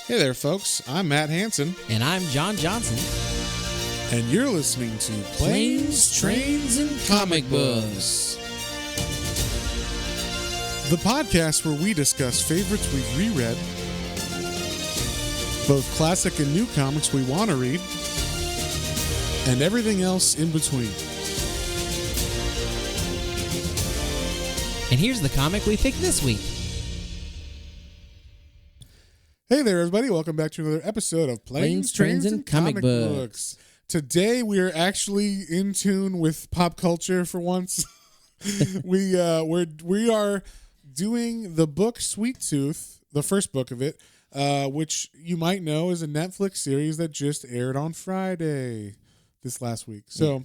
Hey there, folks. I'm Matt Hansen, And I'm John Johnson. and you're listening to Planes, Trains, and Comic Books, the podcast where we discuss favorites we've reread, both classic and new comics we want to read, and everything else in between. And here's the comic we picked this week. Hey there, everybody. Welcome back to another episode of Planes, Trains, and Comic Books. Today, we are actually in tune with pop culture for once. we are doing the book Sweet Tooth, the first book of it, which you might know is a Netflix series that just aired on Friday this last week. So,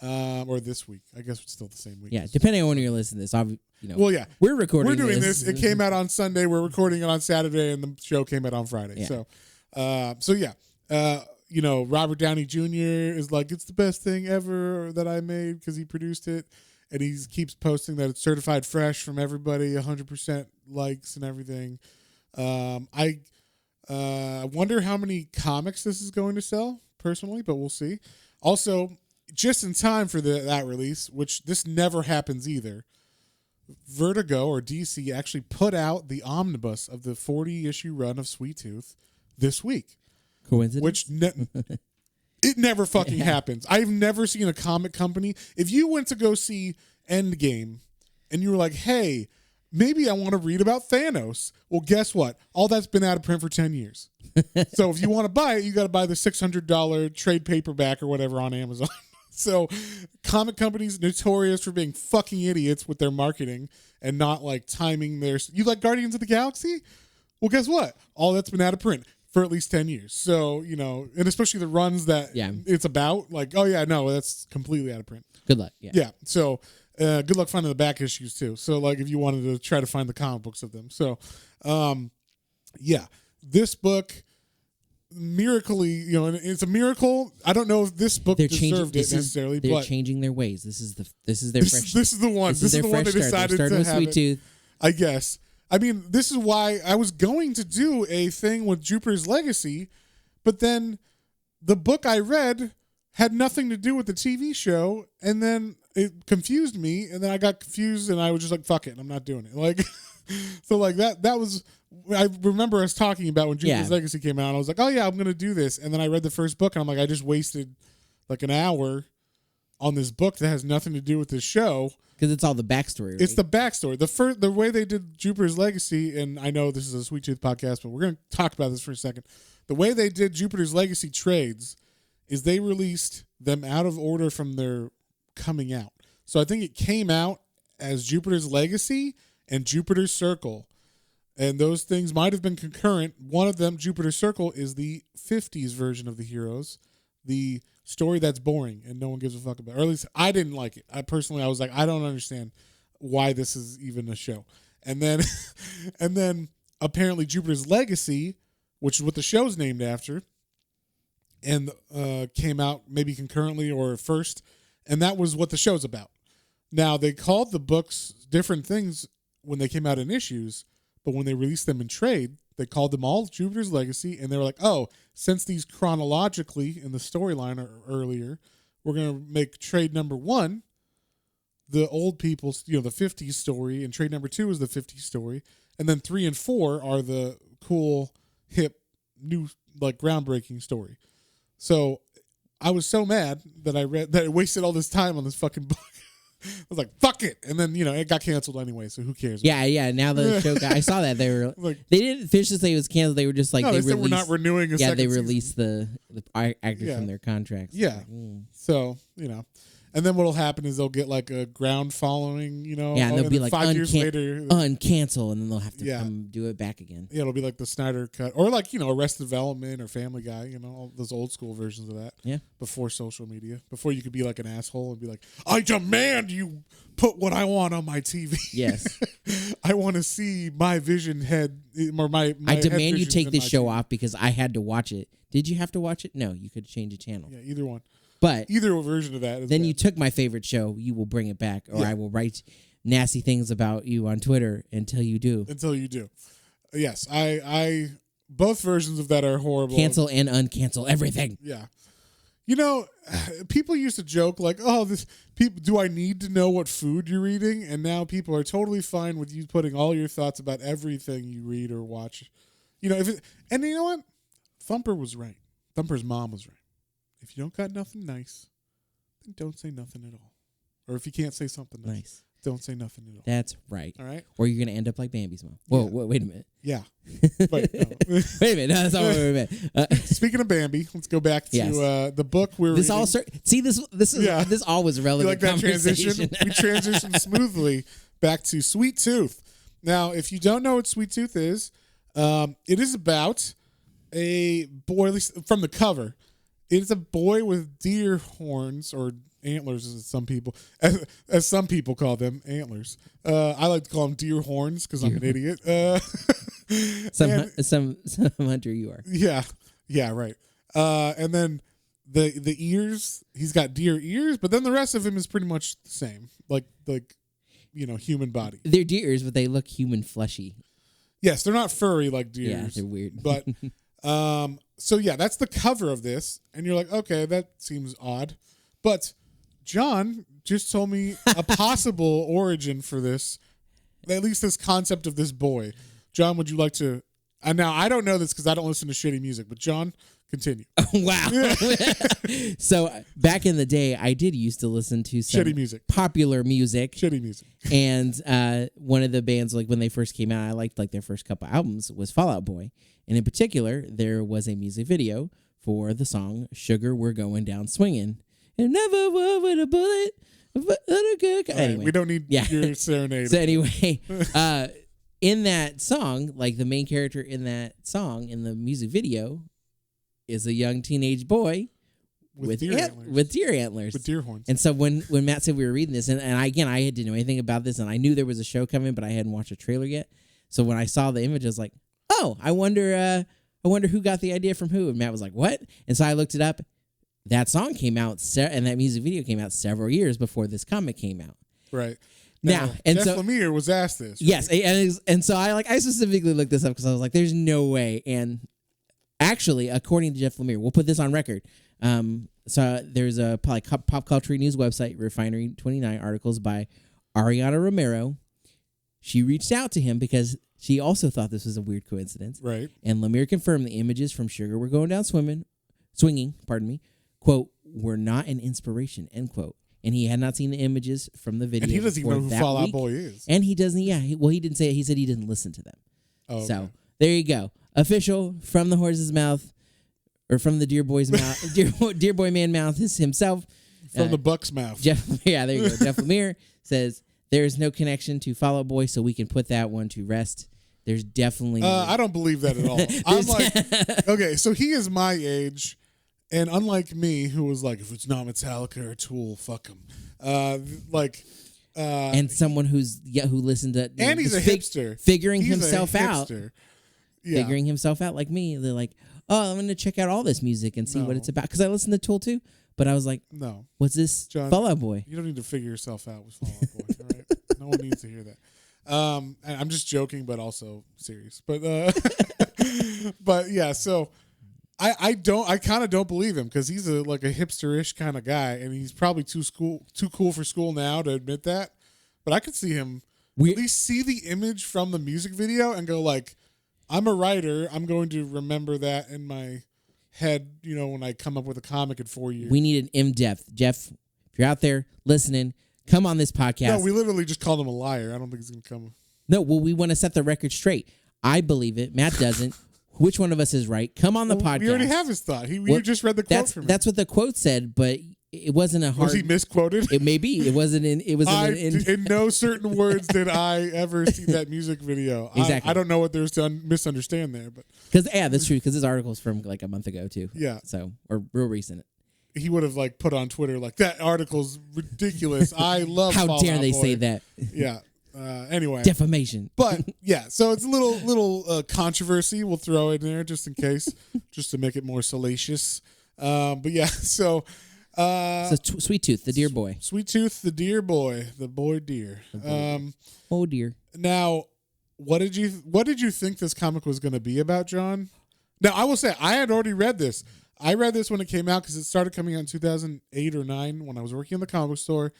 or this week. I guess it's still the same week. Yeah, depending on when you're listening to this. Well, yeah. We're recording We're doing this. It came out on Sunday. We're recording it on Saturday, and the show came out on Friday. Yeah. So, Robert Downey Jr. is like, it's the best thing ever that I made because he produced it. And he keeps posting that it's certified fresh from everybody, 100% likes and everything. I wonder how many comics this is going to sell, personally, but we'll see. Also, just in time for that release, which this never happens either, Vertigo, or DC, actually put out the omnibus of the 40-issue run of Sweet Tooth this week. Coincidence? Which it never fucking happens. I've never seen a comic company. If you went to go see Endgame and you were like, hey, maybe I want to read about Thanos. Well, guess what? All that's been out of print for 10 years. So if you want to buy it, you got to buy the $600 trade paperback or whatever on Amazon. So comic companies notorious for being fucking idiots with their marketing and not like timing their... You like Guardians of the Galaxy? Well, guess what? All that's been out of print for at least 10 years. So, and especially the runs that it's about, like, oh yeah, no, that's completely out of print. Good luck. Yeah. Yeah. So good luck finding the back issues too. So like if you wanted to try to find the comic books of them. So this book... Miraculously, and it's a miracle. I don't know if this book deserved it necessarily, they're but changing their ways. This is their fresh. This is the one. This is the one they decided to have Sweet Tooth. I guess. I mean, this is why I was going to do a thing with Jupiter's Legacy, but then the book I read had nothing to do with the TV show, and then it confused me, and then I got confused, and I was just like, "Fuck it, I'm not doing it." Like, so like that was. I remember us talking about when Jupiter's Legacy came out. I was like, oh, yeah, I'm going to do this. And then I read the first book, and I'm like, I just wasted like an hour on this book that has nothing to do with this show. Because it's all the backstory, right? It's the backstory. The way they did Jupiter's Legacy, and I know this is a Sweet Tooth podcast, but we're going to talk about this for a second. The way they did Jupiter's Legacy trades is they released them out of order from their coming out. So I think it came out as Jupiter's Legacy and Jupiter's Circle. And those things might have been concurrent. One of them, Jupiter's Circle, is the 50s version of the heroes. The story that's boring and no one gives a fuck about. Or at least I didn't like it. I was like, I don't understand why this is even a show. And then apparently Jupiter's Legacy, which is what the show's named after, and came out maybe concurrently or first. And that was what the show's about. Now, they called the books different things when they came out in issues. But when they released them in trade, they called them all Jupiter's Legacy, and they were like, oh, since these chronologically in the storyline are earlier, we're going to make trade number 1 the old people's, the 50s story, and trade number 2 is the 50s story, and then 3 and 4 are the cool, hip, new, like, groundbreaking story. So I was so mad that I wasted all this time on this fucking book. I was like, fuck it. And then, it got canceled anyway, so who cares? Yeah. Now the show I saw that. They were like, they didn't officially say it was canceled. They were just like, no, they said we're not renewing a second they season. released the actors from their contracts. Yeah. So, and then what'll happen is they'll get like a ground following, Yeah, and they'll be like 5 years later. Uncancel, and then they'll have to come do it back again. Yeah, it'll be like the Snyder Cut. Or like, Arrested Development or Family Guy, all those old school versions of that. Yeah. Before social media. Before you could be like an asshole and be like, I demand you put what I want on my TV. Yes. I want to see my vision head, or my I demand you head take visions this in my show TV. off because I had to watch it. Did you have to watch it? No, you could change a channel. Yeah, either one. But either version of that is then bad. you took my favorite show. You will bring it back, or I will write nasty things about you on Twitter until you do. Until you do. Yes, I both versions of that are horrible. Cancel and uncancel everything. Yeah. You know, people used to joke like, "Oh, do I need to know what food you're eating?" And now people are totally fine with you putting all your thoughts about everything you read or watch. You know, and you know what? Thumper was right. Thumper's mom was right. If you don't got nothing nice, then don't say nothing at all. Or if you can't say something nice. Don't say nothing at all. That's right. All right? Or you're going to end up like Bambi's mom. Whoa, wait a minute. Yeah. Wait, no. Wait a minute. No, that's not what we meant. Speaking of Bambi, let's go back to the book we're reading. This all was relevant. You like that transition? We transitioned smoothly back to Sweet Tooth. Now, if you don't know what Sweet Tooth is, it is about a boy, at least from the cover, it is a boy with deer horns or antlers, as some people call them, antlers. I like to call them deer horns because I'm an idiot. Some hunter you are. Yeah, right. And then the ears, he's got deer ears, but then the rest of him is pretty much the same, like human body. They're deers, but they look human fleshy. Yes, they're not furry like deers. Yeah, they're weird. But so yeah, that's the cover of this, and you're like, okay, that seems odd, but John just told me a possible origin for this, at least this concept of this boy. John, would you like to? Now, I don't know this because I don't listen to shitty music, but John, continue. Wow. So back in the day, I did used to listen to some shitty music, popular music. Shitty music. And one of the bands, like when they first came out, I liked like their first couple albums was Fall Out Boy. And in particular, there was a music video for the song Sugar We're Going Down Swinging. And never will with a bullet. But anyway, we don't need your serenade. So anyway, in that song, like the main character in that song in the music video is a young teenage boy with deer antlers. With deer horns. And so when Matt said we were reading this, and I didn't know anything about this, and I knew there was a show coming, but I hadn't watched a trailer yet. So when I saw the image, I was like, oh, I wonder who got the idea from who. And Matt was like, what? And so I looked it up. That song came out, and that music video came out several years before this comic came out. Right. Now, and Jeff Lemire was asked this. Right? Yes, and so I specifically looked this up because I was like, "There's no way." And actually, according to Jeff Lemire, we'll put this on record. So there's a pop culture news website, Refinery 29 articles by Ariana Romero. She reached out to him because she also thought this was a weird coincidence. Right. And Lemire confirmed the images from Sugar We're Going Down Swinging, quote, were not an inspiration, end quote. And he had not seen the images from the video. And he doesn't even know who Fall Out Boy is. And he doesn't, he didn't say it. He said he didn't listen to them. Oh, okay. So there you go. Official from the horse's mouth, or from the deer boy's mouth, deer boy man mouth is himself. From the buck's mouth. There you go. Jeff Lemire says there is no connection to Fall Out Boy, so we can put that one to rest. There's definitely... I don't believe that at all. I'm like, okay, so he is my age... And unlike me, who was like, if it's not Metallica or Tool, fuck him. And someone who listened to, and he's a hipster, figuring himself out, yeah. Figuring himself out like me. They're like, oh, I'm gonna check out all this music and see what it's about because I listen to Tool too. But I was like, no, what's this, John, Fall Out Boy? You don't need to figure yourself out with Fall Out Boy. All right, no one needs to hear that. And I'm just joking, but also serious. But but yeah, so. I kind of don't believe him because he's a hipster-ish kind of guy, and he's probably too cool for school now to admit that. But I could see him at least see the image from the music video and go like, I'm a writer. I'm going to remember that in my head, when I come up with a comic in 4 years. We need an in-depth. Jeff, if you're out there listening, come on this podcast. No, we literally just called him a liar. I don't think he's going to come. No, well, we want to set the record straight. I believe it. Matt doesn't. Which one of us is right? Come on the podcast. We already have his thought. You just read the quote from him. That's what the quote said, but it wasn't a hard... Was he misquoted? It may be. It wasn't in... In no certain words did I ever see that music video. Exactly. I don't know what there's to misunderstand there, but... Because, that's true, because this article's from like a month ago, too. Yeah. So, or real recent. He would have put on Twitter that article's ridiculous. I love How dare they say that? Yeah. Anyway, defamation. But yeah, so it's a little controversy. We'll throw in there just in case, just to make it more salacious. But yeah, so Sweet Tooth, the deer boy. Sweet Tooth, the deer boy, the boy deer. Oh dear. Now, what did you think this comic was going to be about, John? Now, I will say I had already read this. I read this when it came out because it started coming out in 2008 or 9 when I was working in the comic book store.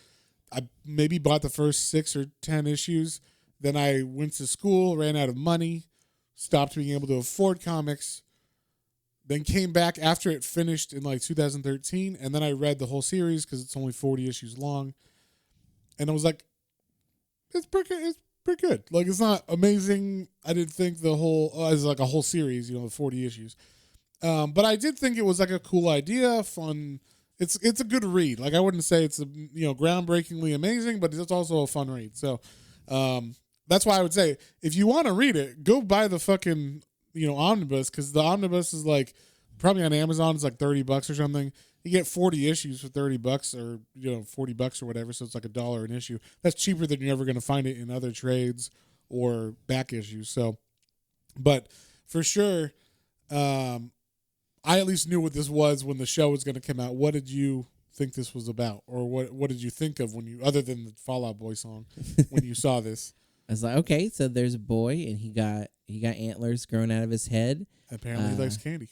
I maybe bought the first 6 or 10 issues. Then I went to school, ran out of money, stopped being able to afford comics, then came back after it finished in like 2013, and then I read the whole series because it's only 40 issues long. And I was like, it's pretty good. Like, it's not amazing. I didn't think the whole, as like a whole series, the 40 issues. But I did think it was like a cool idea, fun. It's a good read. Like, I wouldn't say it's groundbreakingly amazing, but it's also a fun read. So that's why I would say if you want to read it, go buy the fucking omnibus, because the omnibus is like probably on Amazon. It's like $30 or something. You get 40 issues for $30 or $40 or whatever. So it's like $1 an issue. That's cheaper than you're ever going to find it in other trades or back issues. So, but for sure, I at least knew what this was when the show was going to come out. What did you think this was about, or what did you think of when you, other than the Fall Out Boy song, when you saw this? I was like, okay, so there's a boy and he got antlers growing out of his head. Apparently, he likes candy.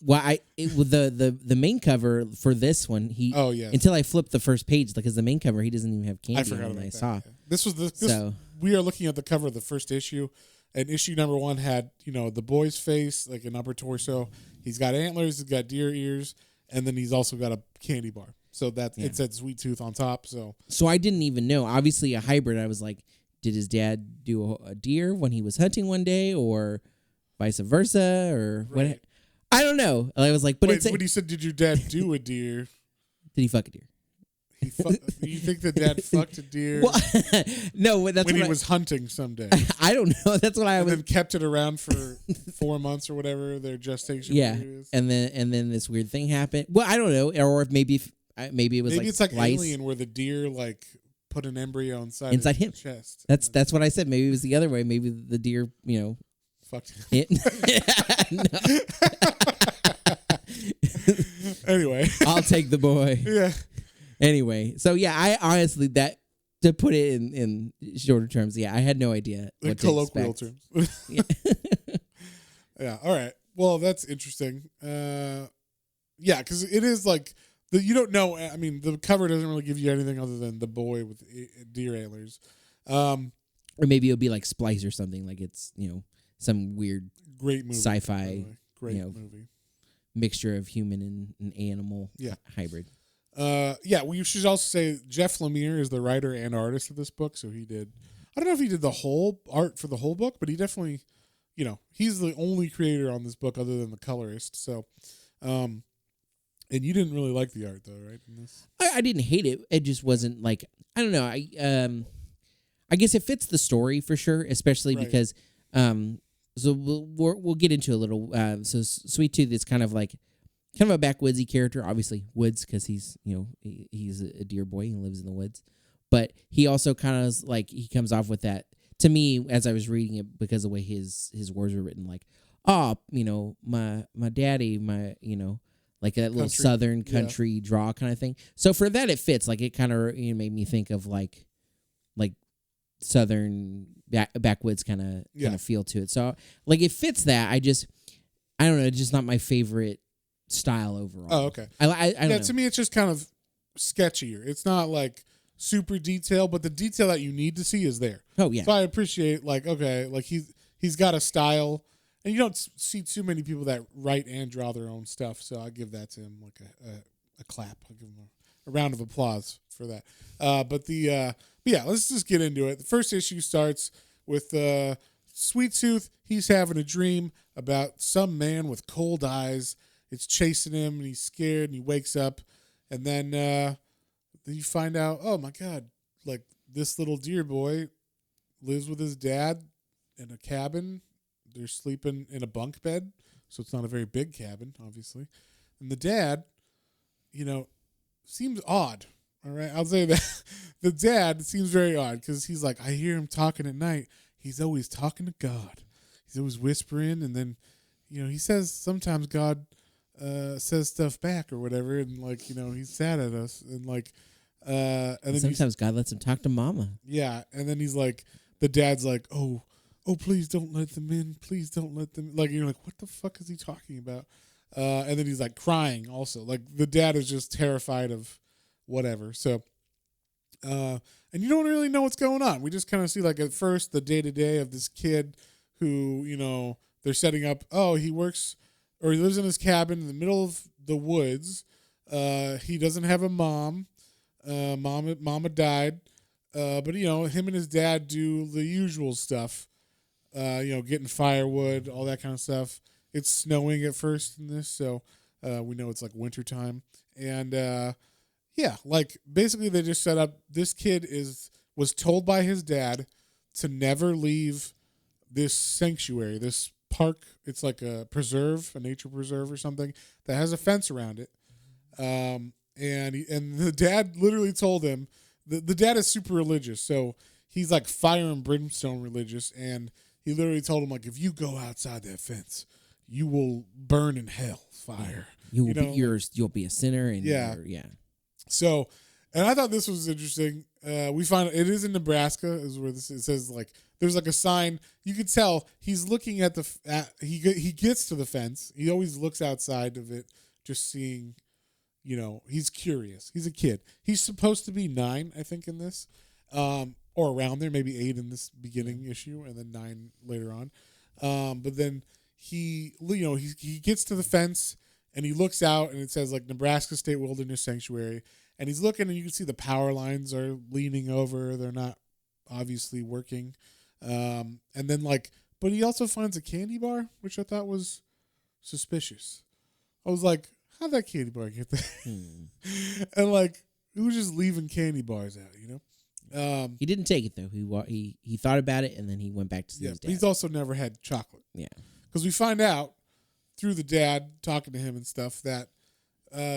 Well, the main cover for this one, until I flipped the first page, because the main cover he doesn't even have candy. I forgot on about I that. saw. Yeah. This was we are looking at the cover of the first issue, and issue number 1 had the boy's face, like an upper torso. He's got antlers, he's got deer ears, and then he's also got a candy bar. So it said Sweet Tooth on top. So I didn't even know. Obviously, a hybrid. I was like, did his dad do a deer when he was hunting one day, or vice versa, or right. what? I don't know. I was like, but wait, when he said, "Did your dad do a deer?" Did he fuck a deer? You think the dad fucked a deer? Well, no, that's when he was hunting someday. I don't know. That's what I was. And then kept it around for 4 months or whatever their gestation period is. and then this weird thing happened. Well, I don't know, or if maybe it was it's like Alien, where the deer like put an embryo inside him chest. That's what I said. Maybe it was the other way. Maybe the deer, fucked him. Anyway, I'll take the boy. Yeah. Anyway, so yeah, I honestly, that to put it in shorter terms, yeah, I had no idea what to colloquial expect. terms. Yeah. All right. Well, that's interesting. Yeah, because it is like you don't know. I mean, the cover doesn't really give you anything other than the boy with deer antlers. Or maybe it'll be like Splice or something. Like it's some weird great movie, sci-fi great movie mixture of human and animal hybrid. Yeah, we should also say Jeff Lemire is the writer and artist of this book. So he did, I don't know if he did the whole art for the whole book, but he definitely, he's the only creator on this book other than the colorist. So, and you didn't really like the art though, right? In this? I didn't hate it. It just wasn't like, I don't know. I guess it fits the story for sure, especially because, so we'll get into a little. So Sweet Tooth is kind of a backwoodsy character, obviously woods, because he's he's a deer boy and lives in the woods, but he also kind of he comes off with that to me as I was reading it, because the way his words were written, my daddy, like that little southern country draw kind of thing. So for that it fits. Like it kind of made me think of like southern backwoods kind of feel to it. So it fits that. I don't know. It's just not my favorite style overall. Oh, okay. I don't know. To me, it's just kind of sketchier. It's not like super detailed, but the detail that you need to see is there. Oh yeah. So I appreciate he's got a style, and you don't see too many people that write and draw their own stuff. So I give that to him like a clap. I give him a round of applause for that. But let's just get into it. The first issue starts with Sweet Tooth. He's having a dream about some man with cold eyes. It's chasing him, and he's scared, and he wakes up, and then you find out, oh my God, like this little deer boy lives with his dad in a cabin. They're sleeping in a bunk bed, so it's not a very big cabin, obviously. And the dad, seems odd. All right, I'll say that. The dad seems very odd because he's like, I hear him talking at night. He's always talking to God. He's always whispering, and then, he says sometimes God says stuff back or whatever, and he's sad at us, and and then sometimes God lets him talk to Mama. Yeah, and then he's like, the dad's like, oh, oh, please don't let them in. Please don't let them. Like, you're like, what the fuck is he talking about? And then he's like crying also. Like the dad is just terrified of whatever. So, and you don't really know what's going on. We just kind of see like at first the day to day of this kid who, they're setting up. Oh, he works or he lives in his cabin in the middle of the woods. He doesn't have a mom. Mama died. But him and his dad do the usual stuff. Getting firewood, all that kind of stuff. It's snowing at first in this, so we know it's like wintertime. And like basically they just set up this kid was told by his dad to never leave this sanctuary, this park. It's like a preserve, a nature preserve or something that has a fence around it. And the dad literally told him, the dad is super religious, so he's like fire and brimstone religious, and he literally told him, like, if you go outside that fence, you will burn in hell, fire. You'll be a sinner, and yeah. So, and I thought this was interesting. We find it is in Nebraska, is where it says like there's like a sign. You could tell he's looking at he gets to the fence. He always looks outside of it, just seeing. He's curious. He's a kid. He's supposed to be 9, I think, in this, or around there, maybe 8 in this beginning issue, and then 9 later on. But then he gets to the fence and he looks out, and it says like Nebraska State Wilderness Sanctuary, and he's looking, and you can see the power lines are leaning over. They're not obviously working. And then but he also finds a candy bar, which I thought was suspicious. I was like, how'd that candy bar get there? And he was just leaving candy bars out, he didn't take it though. He thought about it, and then he went back to see his dad. But he's also never had chocolate. Yeah, because we find out through the dad talking to him and stuff that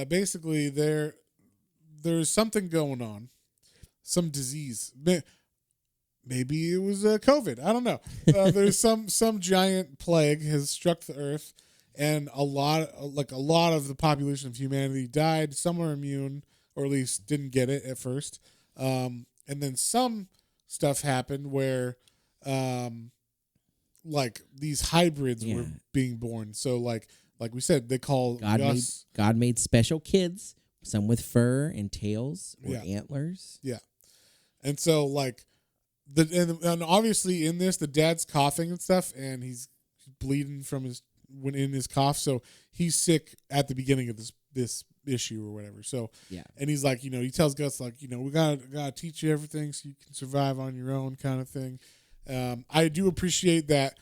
basically there's something going on, some disease. Maybe it was COVID. I don't know. There's some giant plague has struck the earth. And a lot of the population of humanity died. Some are immune, or at least didn't get it at first. And then some stuff happened where, these hybrids were being born. So like we said, they call God made special kids, some with fur and tails or antlers. Yeah, and so and obviously in this, the dad's coughing and stuff, and he's bleeding from in his cough, so he's sick at the beginning of this issue or whatever. So and he's like, he tells Gus we gotta teach you everything so you can survive on your own, kind of thing. I do appreciate that.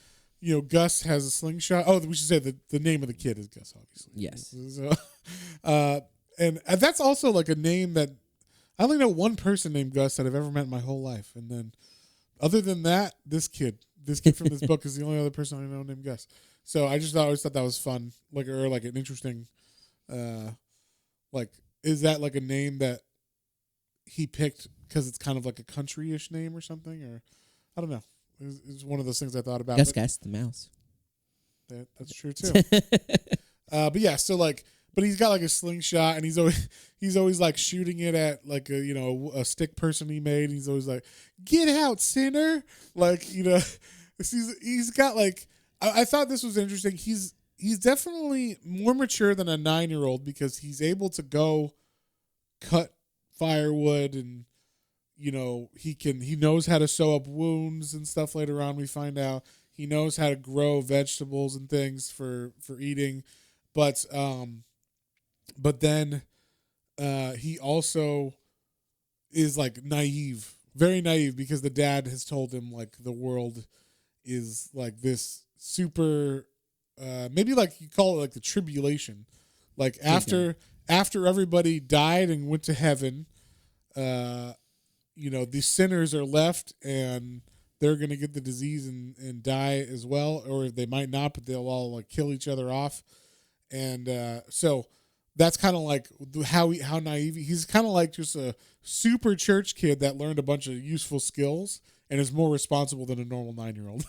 Gus has a slingshot. Oh, we should say the name of the kid is Gus, obviously. Yes. So, and that's also like a name that I only know one person named Gus that I've ever met in my whole life, and then other than that, this kid from this book is the only other person I know named Gus. So I always thought that was fun, or an interesting, is that like a name that he picked because it's kind of like a country-ish name or something, or I don't know. It's one of those things I thought about. Gus the mouse. That's true too. But yeah, so but he's got like a slingshot, and he's always like shooting it at like a stick person he made. He's always like, "Get out, sinner!" He's got like. I thought this was interesting. He's definitely more mature than a 9-year-old because he's able to go cut firewood, and he knows how to sew up wounds and stuff. Later on, we find out he knows how to grow vegetables and things for eating, but then he also is like naive, very naive, because the dad has told him like the world is like this super maybe like you call it like the tribulation, like after everybody died and went to heaven, these sinners are left, and they're gonna get the disease and die as well, or they might not, but they'll all like kill each other off. And so that's kind of like how naive he's kind of like, just a super church kid that learned a bunch of useful skills and is more responsible than a normal 9-year-old.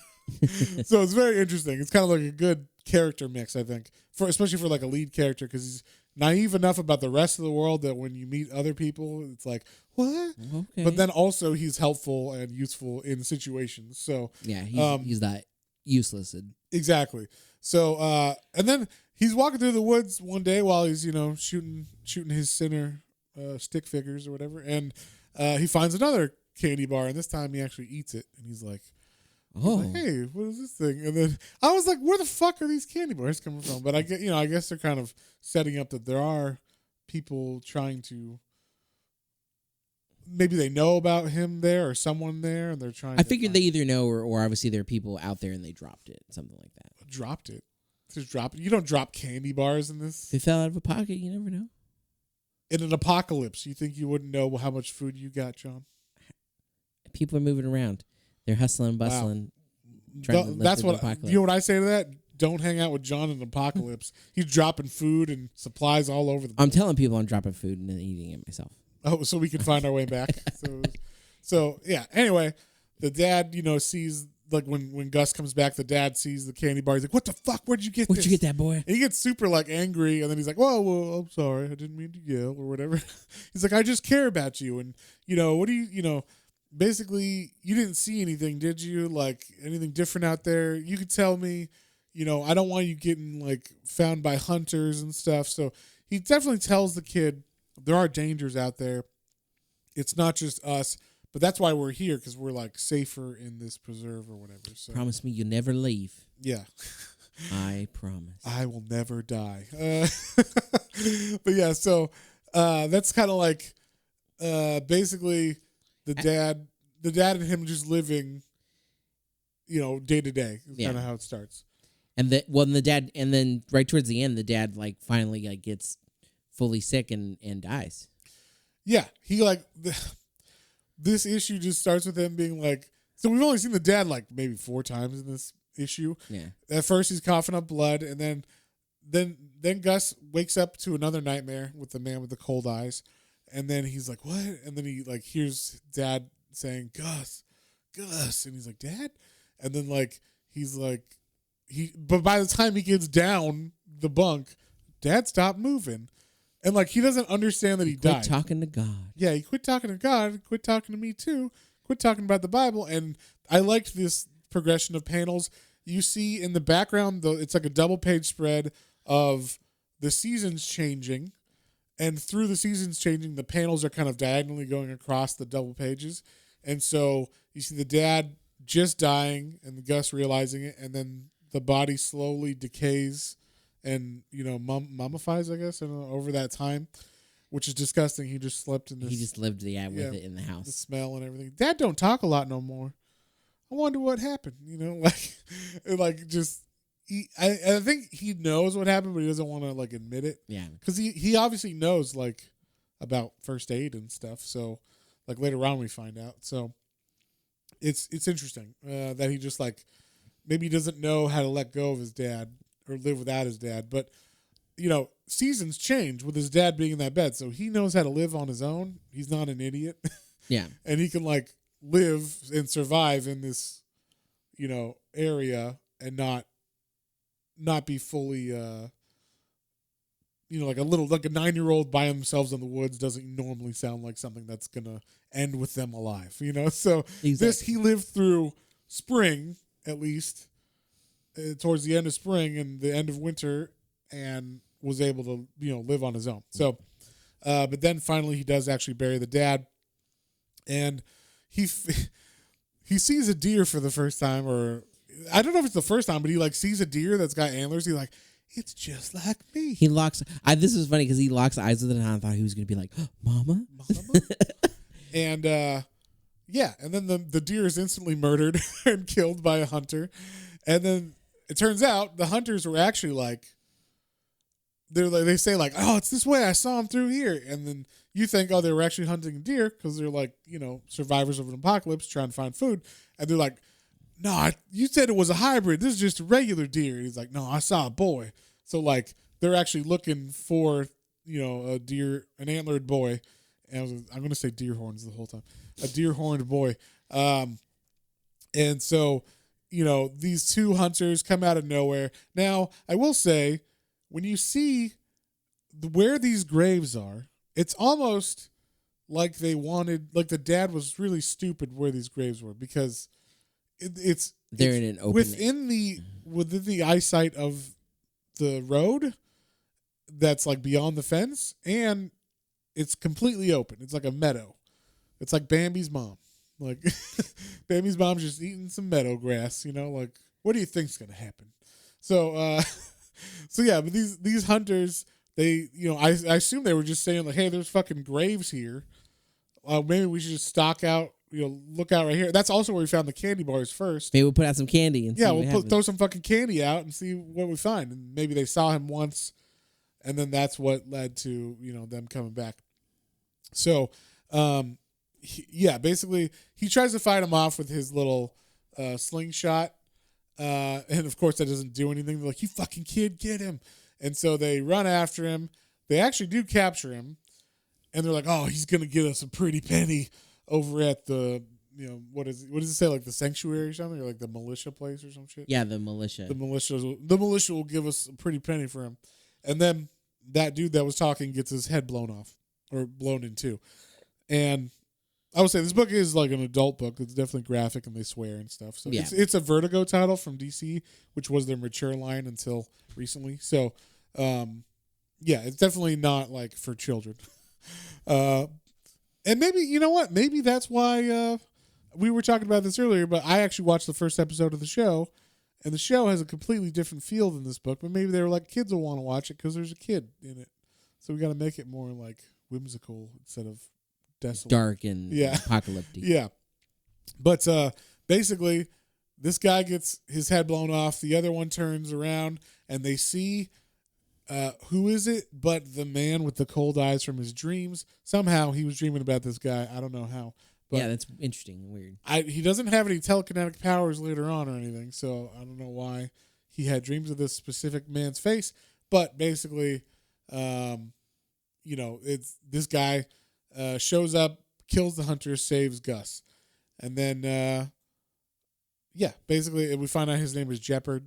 So it's very interesting. It's kind of like a good character mix, I think, especially for like a lead character, because he's naive enough about the rest of the world that when you meet other people, it's like, what? Okay. But then also he's helpful and useful in situations. So yeah, he's not useless. Exactly. So and then he's walking through the woods one day while he's shooting his sinner stick figures or whatever, and he finds another candy bar, and this time he actually eats it, and he's like, hey, what is this thing? And then I was like, where the fuck are these candy bars coming from? But I guess they're kind of setting up that there are people trying to, maybe they know about him there or someone there, and they're trying. I figured they either know or obviously there are people out there and they dropped it, something like that. Dropped it. Just drop it. You don't drop candy bars in this. They fell out of a pocket. You never know. In an apocalypse, you think you wouldn't know how much food you got, John? People are moving around. They're hustling, bustling. Wow. That's what you know. What I say to that? Don't hang out with John in an apocalypse. He's dropping food and supplies all over the place. I'm telling people I'm dropping food and then eating it myself. Oh, so we can find our way back. So yeah. Anyway, the dad, sees, like, when Gus comes back, the dad sees the candy bar. He's like, "What the fuck? Where'd you get this? Where'd you get that, boy?" And he gets super like angry, and then he's like, "Well, I'm sorry. I didn't mean to yell or whatever." He's like, "I just care about you, and what do you basically, you didn't see anything, did you? Like, anything different out there? You could tell me. I don't want you getting, like, found by hunters and stuff." So he definitely tells the kid there are dangers out there. It's not just us, but that's why we're here, because we're, like, safer in this preserve or whatever. So promise me you'll never leave. Yeah. I promise. I will never die. But yeah, so that's kind of like basically the dad and him just living, day to day. Is kind of how it starts. And then right towards the end, the dad like finally like gets fully sick and dies. Yeah, he like this issue just starts with him being like. So we've only seen the dad like maybe 4 times in this issue. Yeah. At first he's coughing up blood, and then Gus wakes up to another nightmare with the man with the cold eyes, and then he's like, "What?" And then he like hears Dad saying, "Gus," and he's like, "Dad?" And then like he's like but by the time he gets down the bunk, Dad stopped moving. And like he doesn't understand that he died. Quit talking to God. Yeah, he quit talking to God, quit talking to me too. Quit talking about the Bible. And I liked this progression of panels. You see in the background, though, it's like a double page spread of the seasons changing. And through the seasons changing, the panels are kind of diagonally going across the double pages. And so you see the dad just dying and the Gus realizing it. And then the body slowly decays and, mummifies, I guess, over that time. Which is disgusting. He just slept in this. He just lived with it in the house. The smell and everything. Dad don't talk a lot no more. I wonder what happened. I think he knows what happened, but he doesn't want to like admit it. Yeah. Because he obviously knows like about first aid and stuff. So like later on we find out. So it's interesting that he just like maybe he doesn't know how to let go of his dad or live without his dad, but. Seasons change with his dad being in that bed, so he knows how to live on his own. He's not an idiot. Yeah. And he can like live and survive in this, area and not be fully like a 9-year-old by themselves in the woods doesn't normally sound like something that's gonna end with them alive, So exactly. He lived through spring, at least, towards the end of spring and the end of winter, and was able to, live on his own. So, but then finally he does actually bury the dad, and he sees a deer for the first time, or I don't know if it's the first time, but he like sees a deer that's got antlers. He like, it's just like me. He locks. This is funny because he locks eyes with it, and I thought he was going to be like, oh, "Mama." And and then the deer is instantly murdered and killed by a hunter, and then it turns out the hunters were actually like. They say like, "Oh, it's this way. I saw him through here," and then you think, "Oh, they were actually hunting deer because they're like, survivors of an apocalypse trying to find food," and they're like, "No, you said it was a hybrid. This is just a regular deer." And he's like, "No, I saw a boy." So like, they're actually looking for a deer, an antlered boy, and I'm gonna say deer horns the whole time, a deer horned boy, and so these two hunters come out of nowhere. Now, I will say, when you see where these graves are, it's almost like they wanted, like the dad was really stupid where these graves were, because they're in an open within the eyesight of the road that's like beyond the fence, and it's completely open. It's like a meadow. It's like Bambi's mom. Like Bambi's mom's just eating some meadow grass, like what do you think's gonna happen? So but these hunters, they I assume they were just saying like, hey, there's fucking graves here. Maybe we should just stock out, look out right here. That's also where we found the candy bars first. Maybe we'll put out some candy and throw some fucking candy out and see what we find. And maybe they saw him once, and then that's what led to them coming back. So basically he tries to fight him off with his little slingshot, and of course that doesn't do anything. They're like, you fucking kid, get him. And so they run after him. They actually do capture him, and they're like, oh, he's gonna get us a pretty penny over at the what does it say, like the sanctuary or something, or like the militia place or some shit. Yeah, the militia will give us a pretty penny for him. And then that dude that was talking gets his head blown off, or blown in two. And I would say this book is like an adult book. It's definitely graphic and they swear and stuff. So it's a Vertigo title from DC, which was their mature line until recently. So, it's definitely not like for children. And maybe, you know what? Maybe that's why we were talking about this earlier, but I actually watched the first episode of the show, and the show has a completely different feel than this book. But maybe they were like, kids will want to watch it because there's a kid in it. So we got to make it more like whimsical instead of desolate. Dark and apocalyptic. Yeah. But basically, this guy gets his head blown off. The other one turns around, and they see, who is it but the man with the cold eyes from his dreams. Somehow he was dreaming about this guy. I don't know how. But yeah, that's interesting and weird. He doesn't have any telekinetic powers later on or anything, so I don't know why he had dreams of this specific man's face. But basically, it's this guy shows up, kills the hunter, saves Gus. And then, basically we find out his name is Jeopard.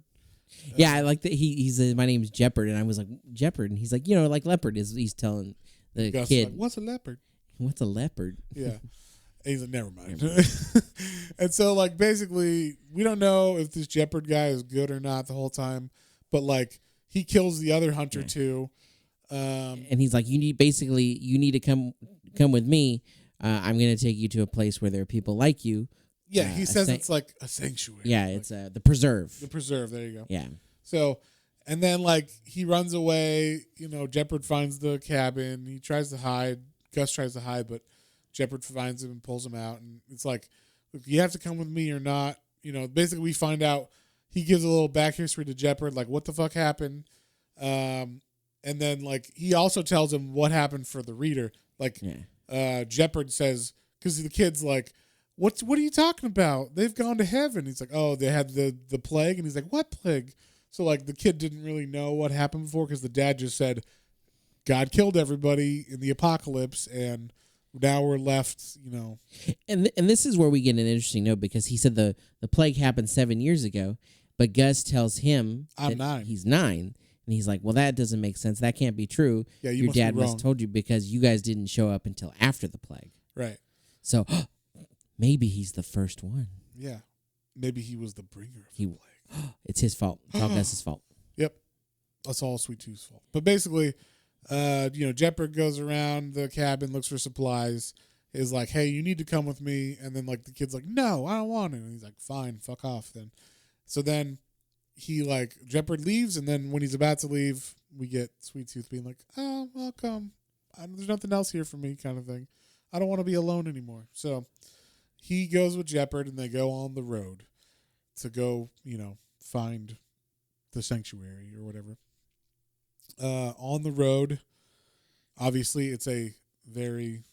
Yeah, I like that he said, my name is Jeopard, and I was like, Jeopard? And he's like, like leopard, he's telling the Gus kid. Like, what's a leopard? What's a leopard? Yeah. He's like, never mind. And so, like, basically, we don't know if this Jeopard guy is good or not the whole time, but, like, he kills the other hunter, too. And he's like, you need to come with me. I'm going to take you to a place where there are people like you. Yeah, he says it's like a sanctuary. Yeah, it's the preserve. The preserve, there you go. Yeah. So, and then, like, he runs away. Jeopard finds the cabin. He tries to hide. Gus tries to hide, but Jeopard finds him and pulls him out. And it's like, look, you have to come with me or not. Basically we find out, he gives a little back history to Jeopard, like what the fuck happened. And then, like, he also tells him what happened for the reader. Like, Jeopard says, because the kid's like, what are you talking about? They've gone to heaven. He's like, oh, they had the plague. And he's like, what plague? So, like, the kid didn't really know what happened before because the dad just said, God killed everybody in the apocalypse, and now we're left, And this is where we get an interesting note, because he said the plague happened 7 years ago, but Gus tells him I'm 9. He's 9. And he's like, well, that doesn't make sense. That can't be true. Yeah, your dad must have told you, because you guys didn't show up until after the plague. Right. So maybe he's the first one. Yeah. Maybe he was the bringer of the plague. It's his fault. It's all Gus's fault. Yep. That's all Sweet Tooth's fault. But basically, Jeopard goes around the cabin, looks for supplies, is like, hey, you need to come with me. And then, like, the kid's like, no, I don't want to. And he's like, fine, fuck off then. So then he, like, Jeopard leaves, and then when he's about to leave, we get Sweet Tooth being like, oh, I'll come. There's nothing else here for me, kind of thing. I don't want to be alone anymore. So he goes with Jeopard, and they go on the road to go, find the sanctuary or whatever. On the road, obviously, it's a very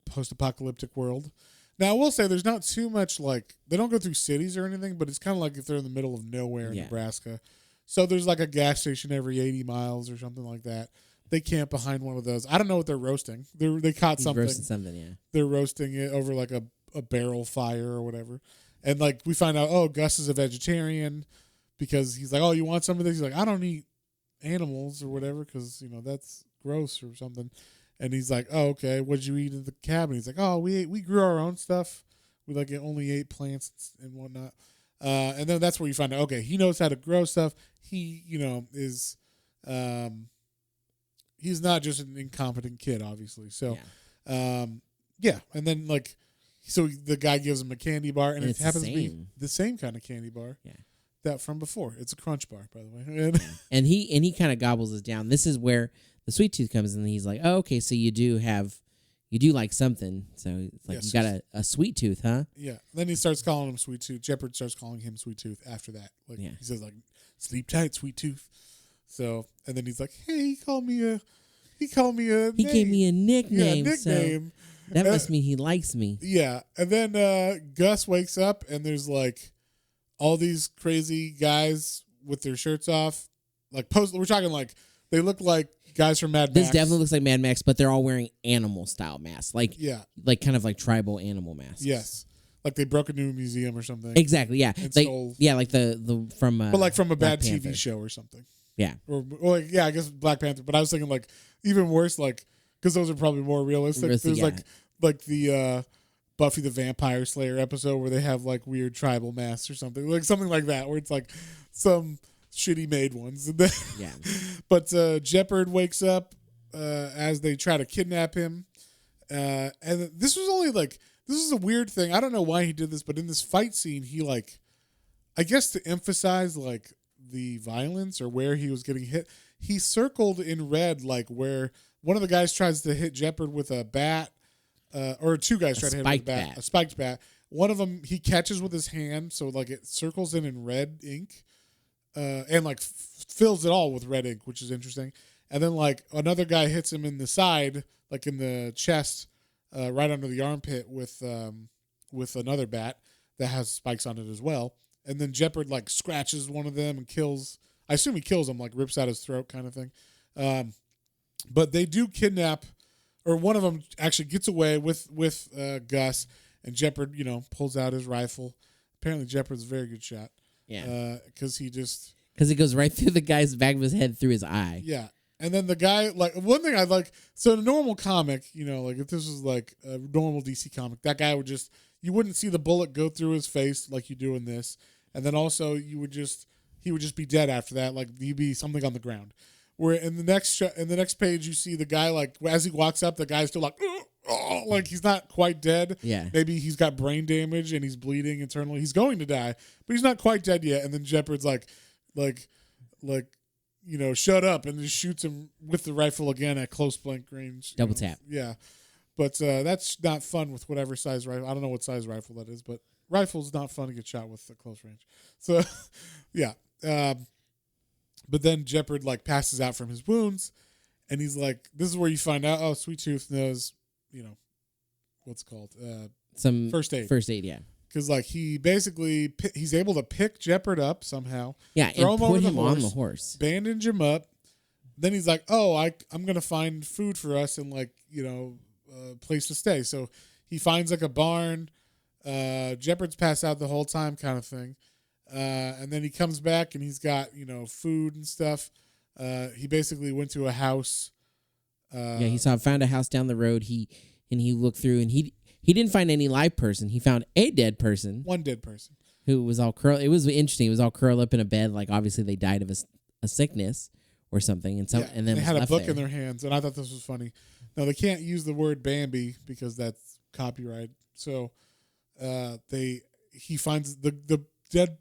post-apocalyptic world. Now, I will say there's not too much, like, they don't go through cities or anything, but it's kind of like if they're in the middle of nowhere in Nebraska. So there's like a gas station every 80 miles or something like that. They camp behind one of those. I don't know what they're roasting. They caught something. Roasting something, yeah. They're roasting it over like a barrel fire or whatever. And like we find out, oh, Gus is a vegetarian because he's like, oh, you want some of this? He's like, I don't eat animals or whatever because that's gross or something. And he's like, oh, okay, what'd you eat in the cabin? He's like, oh, we grew our own stuff. We like only ate plants and whatnot. And then that's where you find out, okay, he knows how to grow stuff. He, is he's not just an incompetent kid, obviously. So, yeah. And then like, so the guy gives him a candy bar, and it happens to be the same kind of candy bar that from before. It's a Crunch bar, by the way. And he kind of gobbles it down. This is where the sweet tooth comes in, and he's like, oh, okay, so you do like something. So it's like, you got a sweet tooth, huh? Yeah. Then he starts calling him Sweet Tooth. Jeopard starts calling him Sweet Tooth after that. Like he says, like, sleep tight, Sweet Tooth. So, and then he's like, hey, he gave me a nickname. Yeah, nickname. So that must mean he likes me. Yeah. And then Gus wakes up, and there's like all these crazy guys with their shirts off. Like we're talking like they look like guys from Mad Max. This definitely looks like Mad Max, but they're all wearing animal style masks. Like kind of like tribal animal masks. Yes. Like they broke into a museum or something. Exactly, yeah. Like the from but like from a Black bad Panther. TV show or something. Yeah. Or like, I guess Black Panther, but I was thinking like even worse, like because those are probably more realistic. There's like the Buffy the Vampire Slayer episode where they have like weird tribal masks or something like that, where it's like some shitty made ones. Yeah. But Jeopard wakes up as they try to kidnap him, and this is a weird thing. I don't know why he did this, but in this fight scene, he like, I guess to emphasize like the violence or where he was getting hit, he circled in red like where one of the guys tries to hit Jeopard with a bat, or two guys try to hit him with a spiked bat. One of them he catches with his hand, so like it circles in red ink, and like fills it all with red ink, which is interesting. And then like another guy hits him in the side, like in the chest, right under the armpit with another bat that has spikes on it as well. And then Jeopard like scratches one of them and kills. I assume he kills him, like rips out his throat, kind of thing. But they do kidnap, or one of them actually gets away with Gus, and Jeopard, pulls out his rifle. Apparently, Jeopard's a very good shot. Yeah, because he goes right through the guy's back of his head through his eye. Yeah. And then the guy, like, one thing I'd like, so in a normal comic, like if this was like a normal DC comic, that guy would you wouldn't see the bullet go through his face like you do in this. And then also he would just be dead after that. Like he'd be something on the ground. Where in the next page, you see the guy, like, as he walks up, the guy's still like, like he's not quite dead. Yeah. Maybe he's got brain damage and he's bleeding internally. He's going to die, but he's not quite dead yet. And then Jeopard's like, shut up, and just shoots him with the rifle again at close blank range. Double tap. Yeah. But that's not fun with whatever size rifle. I don't know what size rifle that is, but rifle's not fun to get shot with at close range. So, yeah. But then Jeopard like passes out from his wounds, and he's like, this is where you find out, oh, Sweet Tooth knows, what's it called? Some first aid. First aid, yeah. Because like he's able to pick Jeopard up somehow. Yeah, and put him on the horse. Bandage him up. Then he's like, oh, I'm going to find food for us and like, a place to stay. So he finds like a barn. Jeopard's passed out the whole time kind of thing. And then he comes back and he's got, food and stuff. He basically went to a house. He found a house down the road. He looked through and he didn't find any live person. He found a dead person. One dead person. Who was all curled. It was interesting. It was all curled up in a bed. Like obviously they died of a sickness or something. And and then they had a book in their hands. And I thought this was funny. Now they can't use the word Bambi because that's copyright. So he finds the dead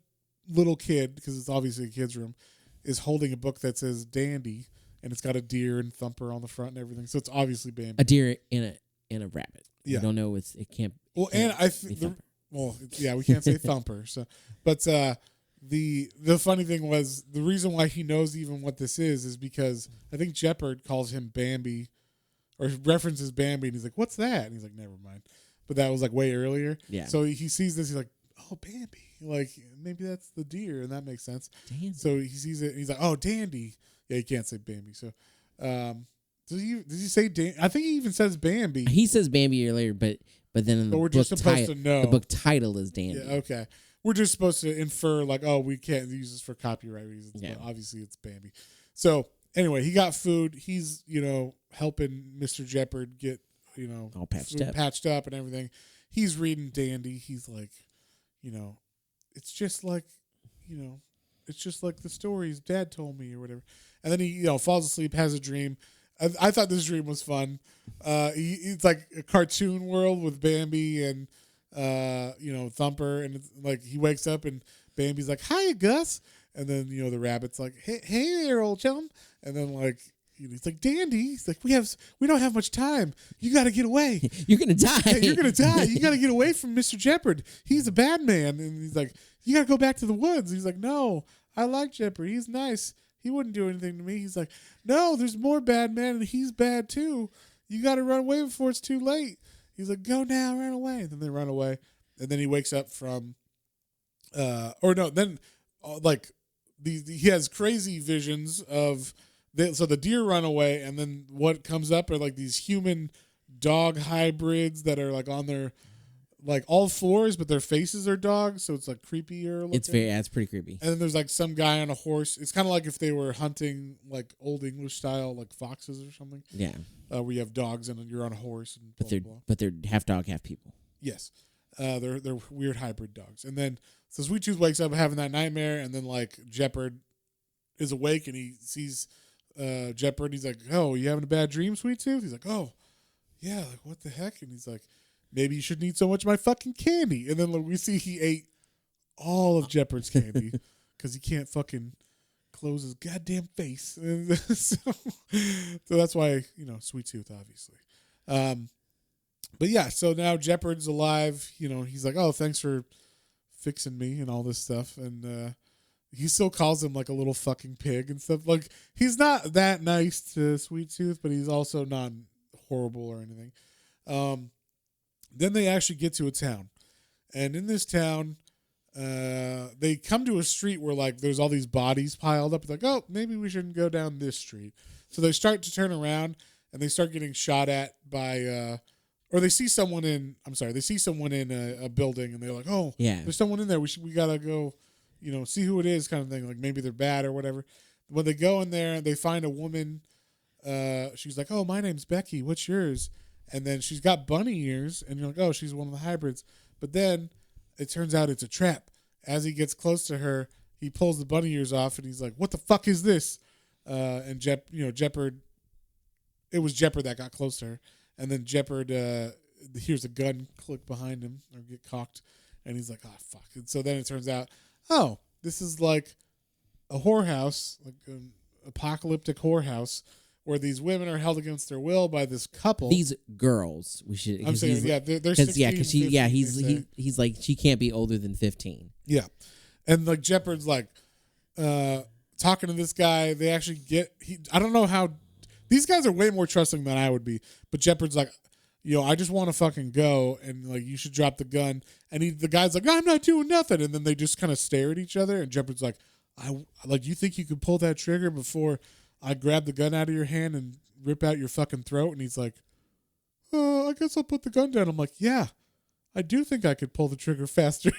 little kid, because it's obviously a kid's room, is holding a book that says Dandy, and it's got a deer and Thumper on the front and everything. So it's obviously Bambi. A deer and a rabbit. Yeah. You don't know it can't. Well, and I we can't say Thumper. So, but the funny thing was the reason why he knows even what this is because I think Jeopard calls him Bambi, or references Bambi, and he's like, "What's that?" And he's like, "Never mind." But that was like way earlier. Yeah. So he sees this, he's like, "Oh, Bambi." Like maybe that's the deer, and that makes sense. Dandy. So he sees it, and he's like, "Oh, Dandy." Yeah, he can't say Bambi. So, does he say Dandy? I think he even says Bambi. He says Bambi earlier, but But then in the we're just supposed to know. The book title is Dandy. Yeah, okay. We're just supposed to infer like, oh, we can't use this for copyright reasons. Yeah. But obviously it's Bambi. So anyway, he got food. He's, helping Mr. Jeopard get, all patched up and everything. He's reading Dandy. He's like, it's just like, it's just like the stories Dad told me or whatever. And then he, falls asleep, has a dream. I thought this dream was fun. It's like a cartoon world with Bambi and, Thumper. And it's like he wakes up and Bambi's like, "Hiya, Gus." And then, the rabbit's like, hey there, old chum. And then like, he's like, "Dandy." He's like, we don't have much time. You got to get away. You're going to die. Yeah, you're going to die. You got to get away from Mr. Jeopard. He's a bad man. And he's like, "You got to go back to the woods." He's like, "No, I like Jeopard. He's nice. He wouldn't do anything to me." He's like, "No, there's more bad men and he's bad too. You got to run away before it's too late." He's like, "Go now, run away." And then they run away. And then he wakes up from, he has crazy visions of, so the deer run away, and then what comes up are like these human dog hybrids that are like on their, like all fours, but their faces are dogs, so it's like creepier looking. It's pretty creepy. And then there's like some guy on a horse. It's kind of like if they were hunting like old English style, like foxes or something. Yeah. Where you have dogs and you're on a horse. And blah, but they're half dog, half people. Yes. They're weird hybrid dogs. And then so Sweet Tooth wakes up having that nightmare, and then like Jeopard is awake and he sees Jeopard. And he's like, "Oh, you having a bad dream, Sweet Tooth?" He's like, "Oh, yeah, like what the heck?" And he's like, "Maybe you shouldn't eat so much of my fucking candy." And then we see he ate all of Jeopard's candy because he can't fucking close his goddamn face. And so that's why, Sweet Tooth, obviously. But yeah, so now Jeopard's alive. He's like, "Oh, thanks for fixing me," and all this stuff. And he still calls him like a little fucking pig and stuff. Like, he's not that nice to Sweet Tooth, but he's also not horrible or anything. Then they actually get to a town. And in this town, they come to a street where like there's all these bodies piled up. It's like, "Oh, maybe we shouldn't go down this street." So they start to turn around and they start getting shot at by or they see someone in a building and they're like, "Oh, yeah, there's someone in there. We gotta go, see who it is," kind of thing. Like maybe they're bad or whatever. When they go in there, they find a woman. She's like, "Oh, my name's Becky. What's yours?" And then she's got bunny ears, and you're like, "Oh, she's one of the hybrids." But then it turns out it's a trap. As he gets close to her, he pulls the bunny ears off, and he's like, "What the fuck is this?" And Jeopard. It was Jeopard that got close to her. And then Jeopard hears a gun click behind him or get cocked, and he's like, "Oh, fuck." And so then it turns out, oh, this is like a whorehouse, like an apocalyptic whorehouse, where these women are held against their will by this couple. These girls, we should. I'm saying, they're 16, because he's like, she can't be older than 15. Yeah, and like Jeopard's like talking to this guy. They actually I don't know how. These guys are way more trusting than I would be. But Jeopard's like, "I just want to fucking go, and like you should drop the gun." And the guy's like, "I'm not doing nothing." And then they just kind of stare at each other. And Jeopard's like, "You think you could pull that trigger before I grab the gun out of your hand and rip out your fucking throat?" And he's like, "I guess I'll put the gun down." I'm like, "Yeah, I do think I could pull the trigger faster."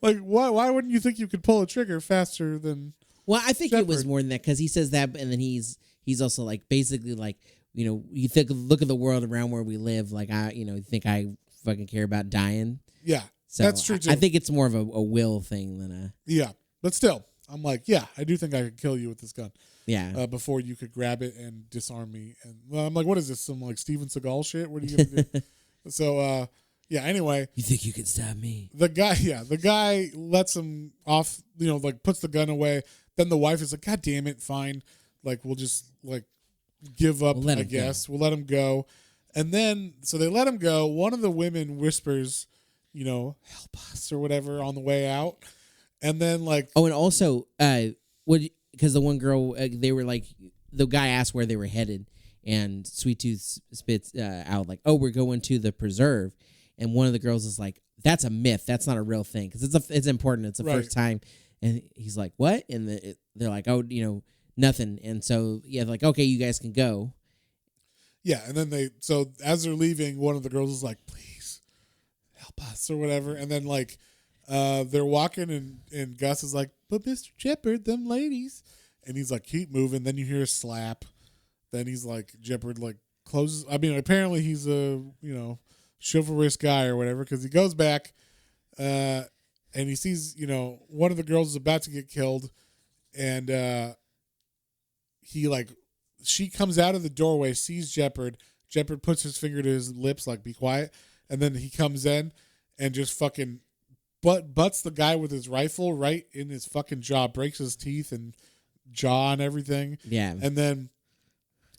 Like, why wouldn't you think you could pull a trigger faster than? Well, I think Jeopard? It was more than that, because he says that, and then he's also like, basically like, you look at the world around where we live, like you think I fucking care about dying? Yeah, so that's true too. I think it's more of a will thing than a. Yeah, but still, I'm like, yeah, I do think I could kill you with this gun. Yeah. Before you could grab it and disarm me, and I'm like, what is this? Some like Steven Seagal shit? What are you gonna do? So, yeah. Anyway, you think you could stab me? The guy lets him off. Like puts the gun away. Then the wife is like, "God damn it, fine. Like we'll just like give up. I guess we'll let him go." And then so they let him go. One of the women whispers, "Help us" or whatever on the way out. And then like, oh, and also, because the one girl, they were like, the guy asked where they were headed, and Sweet Tooth spits out like, "Oh, we're going to the preserve," and one of the girls is like, "That's a myth. That's not a real thing, because it's important. It's the first time." And he's like, "What?" And they're like, "Oh, nothing." And so like, "Okay, you guys can go." Yeah, and then so as they're leaving, one of the girls is like, "Please, help us or whatever. And then like they're walking and Gus is like, but Mr. Jeopard, them ladies. And he's like, keep moving. Then you hear a slap. Then he's like, Jeopard like closes. I mean, apparently he's a, chivalrous guy or whatever, because he goes back and he sees, one of the girls is about to get killed. And she comes out of the doorway, sees Jeopard. Jeopard puts his finger to his lips, like, be quiet. And then he comes in and just fucking butts the guy with his rifle right in his fucking jaw, breaks his teeth and jaw and everything. Yeah. And then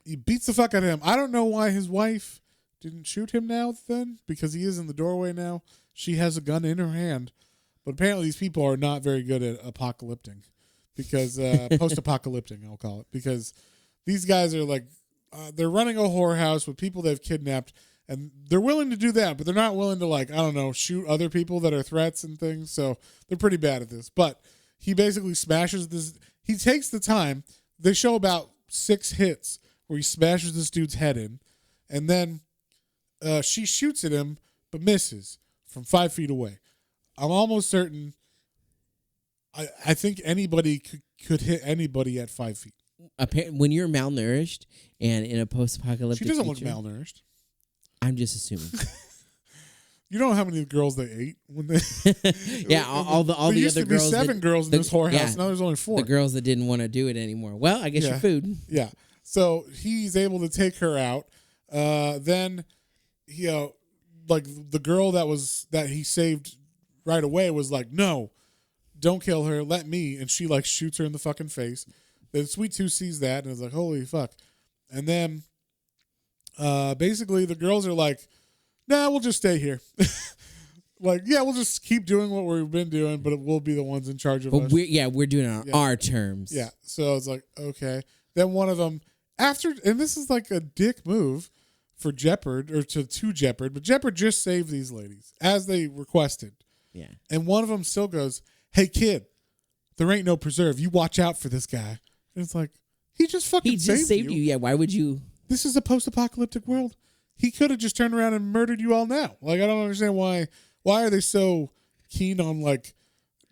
he beats the fuck out of him. I don't know why his wife didn't shoot him now then, because he is in the doorway now. She has a gun in her hand. But apparently these people are not very good at apocalyptic. Because, post-apocalyptic, I'll call it. Because these guys are like, they're running a whorehouse with people they've kidnapped. And they're willing to do that, but they're not willing to, like, I don't know, shoot other people that are threats and things. So they're pretty bad at this. But he basically smashes this. He takes the time. They show about 6 hits where he smashes this dude's head in. And then she shoots at him, but misses from 5 feet away. I'm almost certain. I think anybody could hit anybody at 5 feet. When you're malnourished and in a post-apocalyptic She doesn't future, look malnourished. I'm just assuming. You don't know how many girls they ate when they. Yeah, all the there used other to be girls. 7 girls in this whorehouse. Yeah, now there's only 4. The girls that didn't want to do it anymore. Well, I guess your food. Yeah. So he's able to take her out. Then, like the girl that he saved right away was like, no, don't kill her. Let me. And she like shoots her in the fucking face. Then Sweet Tooth sees that and is like, holy fuck. And then. Basically, the girls are like, nah, we'll just stay here. Like, yeah, we'll just keep doing what we've been doing, but we'll be the ones in charge of us. We're doing it on our terms. Yeah. So it's like, okay. Then one of them, and this is like a dick move for Jeopard, or to Jeopard, but Jeopard just saved these ladies, as they requested. Yeah. And one of them still goes, hey, kid, there ain't no preserve. You watch out for this guy. And it's like, he just saved you. Yeah, why would you... This is a post-apocalyptic world. He could have just turned around and murdered you all now. Like, I don't understand why. Why are they so keen on like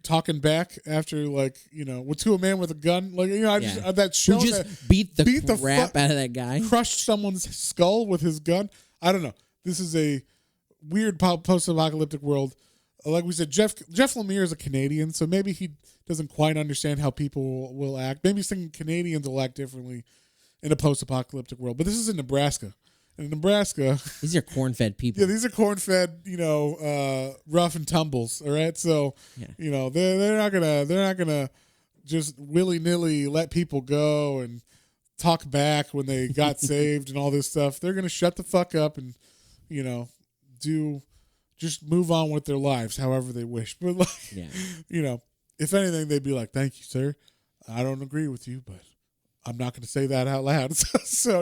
talking back after to a man with a gun? Like, that show who just beat the crap out of that guy, crushed someone's skull with his gun. I don't know. This is a weird post-apocalyptic world. Like we said, Jeff Lemire is a Canadian, so maybe he doesn't quite understand how people will act. Maybe some Canadians will act differently in a post-apocalyptic world. But this is in Nebraska. And in Nebraska... These are corn-fed people. Yeah, these are corn-fed, rough and tumbles, all right? So, they're not gonna just willy-nilly let people go and talk back when they got saved and all this stuff. They're going to shut the fuck up and, just move on with their lives however they wish. But, if anything, they'd be like, thank you, sir. I don't agree with you, but... I'm not going to say that out loud. So,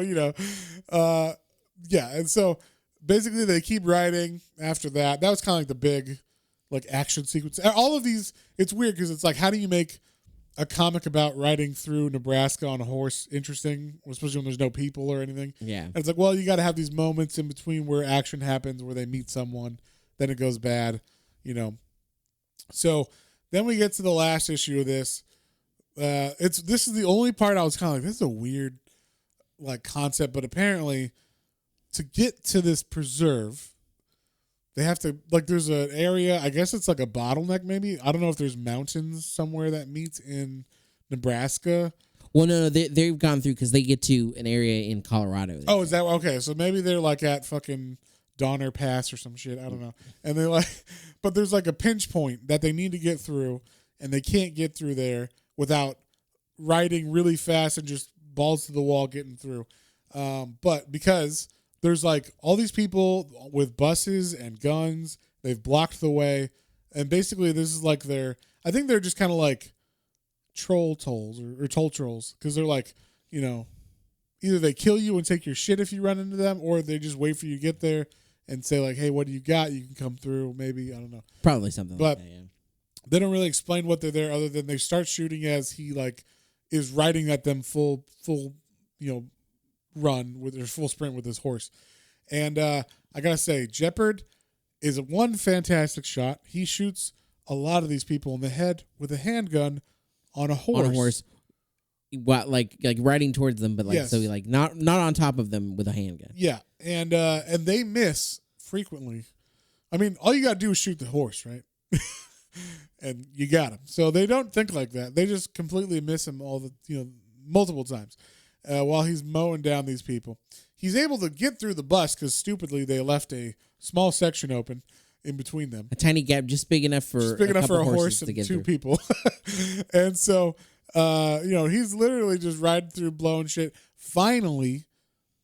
and so basically they keep riding after that. That was kind of like the big, like, action sequence. All of these, it's weird because it's like, how do you make a comic about riding through Nebraska on a horse interesting, especially when there's no people or anything? Yeah. And it's like, well, you got to have these moments in between where action happens, where they meet someone, then it goes bad, So then we get to the last issue of this. This is the only part I was kind of like, this is a weird like concept, but apparently to get to this preserve, they have to, like, there's an area, I guess it's like a bottleneck maybe. I don't know if there's mountains somewhere that meets in Nebraska. Well, no, they've gone through because they get to an area in Colorado. Oh, is that okay? So maybe they're like at fucking Donner Pass or some shit. I don't know. And they're like, but there's like a pinch point that they need to get through, and they can't get through there without riding really fast and just balls to the wall getting through. But because there's like all these people with buses and guns, they've blocked the way. And basically this is like I think they're just kind of like troll tolls or toll trolls. Because they're like, either they kill you and take your shit if you run into them, or they just wait for you to get there and say like, hey, what do you got? You can come through. Maybe, I don't know. Probably something like that, yeah. They don't really explain what they're there other than they start shooting as he like is riding at them full run with their full sprint with his horse. And I gotta say, Jeopard is one fantastic shot. He shoots a lot of these people in the head with a handgun on a horse. On a horse. What, like riding towards them, but so not on top of them with a handgun. Yeah, and they miss frequently. I mean, all you got to do is shoot the horse, right? And you got him. So they don't think like that. They just completely miss him multiple times while he's mowing down these people. He's able to get through the bus because stupidly they left a small section open in between them. A tiny gap just big enough for a horse and two people. And so, he's literally just riding through blowing shit. Finally,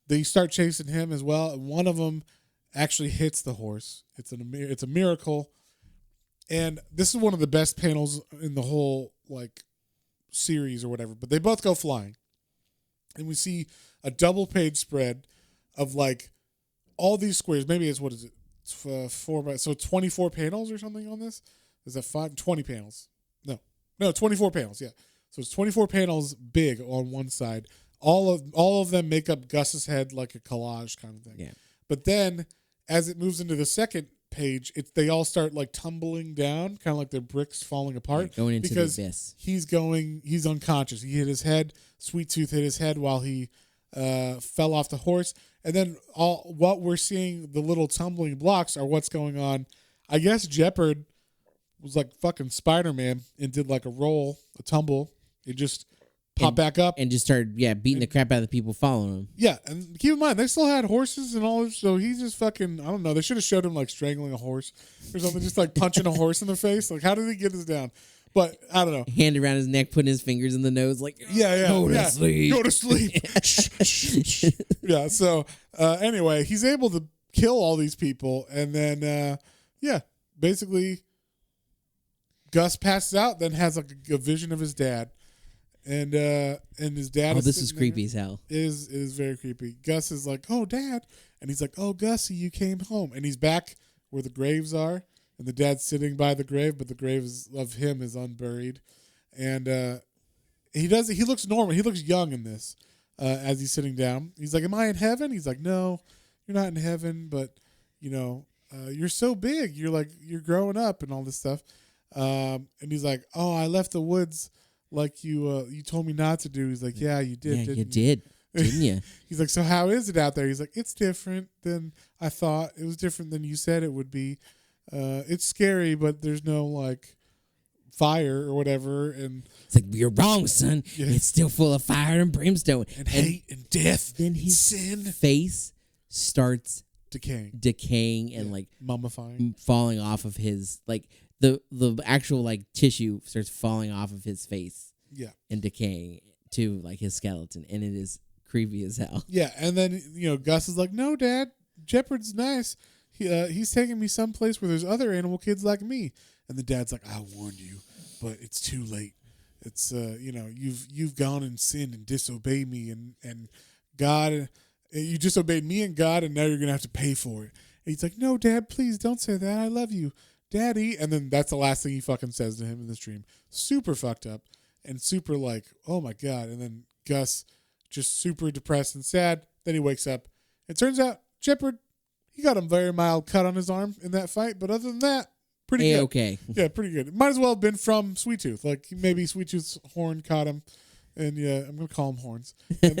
they start chasing him as well. And one of them actually hits the horse. It's a miracle. And this is one of the best panels in the whole series or whatever. But they both go flying. And we see a double page spread of all these squares. Maybe it's, what is it? It's 24 panels or something on this? Is that 20 panels? No, 24 panels, yeah. So it's 24 panels big on one side. All of them make up Gus's head like a collage kind of thing. Yeah. But then as it moves into the second page, they all start tumbling down, kind of like they're bricks falling apart. Yeah, going into the abyss. He's unconscious. He hit his head. Sweet Tooth hit his head while he fell off the horse. And then what we're seeing, the little tumbling blocks, are what's going on. I guess Jeopard was like fucking Spider-Man and did a tumble. It just popped back up. And just started, beating the crap out of the people following him. Yeah, and keep in mind, they still had horses and all this, so he's just fucking, I don't know, they should have showed him strangling a horse or something, just punching a horse in the face. How did he get this down? But I don't know. Hand around his neck, putting his fingers in the nose, go to sleep. Go to sleep. Yeah, so anyway, he's able to kill all these people, and then, basically, Gus passes out, then has a vision of his dad. And his dad this is creepy as hell. It is very creepy. Gus is like, "Oh, Dad." And he's like, "Oh, Gussie, you came home." And he's back where the graves are. And the dad's sitting by the grave, but the grave of him is unburied. And he looks normal. He looks young in this as he's sitting down. He's like, "Am I in heaven?" He's like, "No, you're not in heaven, but, you're so big. You're growing up and all this stuff." And he's like, "Oh, I left the woods like you told me not to do." He's like, "Yeah, you did, didn't you? Didn't you?" He's like, "So how is it out there?" He's like, "It's different than I thought. It was different than you said it would be. It's scary, but there's no fire or whatever." And it's like, "You're wrong, son. Yeah. It's still full of fire and brimstone and hate and death." Then his face starts decaying and mummifying, falling off of his the actual tissue starts falling off of his face. Yeah. And decaying to his skeleton, and it is creepy as hell. Yeah, and then Gus is like, "No, Dad, Jeopard's nice. He's taking me someplace where there's other animal kids like me." And the dad's like, "I warned you, but it's too late. It's you've gone and sinned and disobeyed me and God. You disobeyed me and God, and now you're gonna have to pay for it." And he's like, "No, Dad, please don't say that. I love you, Daddy." And then that's the last thing he fucking says to him in this dream. Super fucked up and super oh my God. And then Gus just super depressed and sad. Then he wakes up. It turns out Jeopard, he got a very mild cut on his arm in that fight, but other than that, pretty good. Okay. Yeah, pretty good. It might as well have been from Sweet Tooth. Maybe Sweet Tooth's horn caught him, and I'm gonna call him horns, and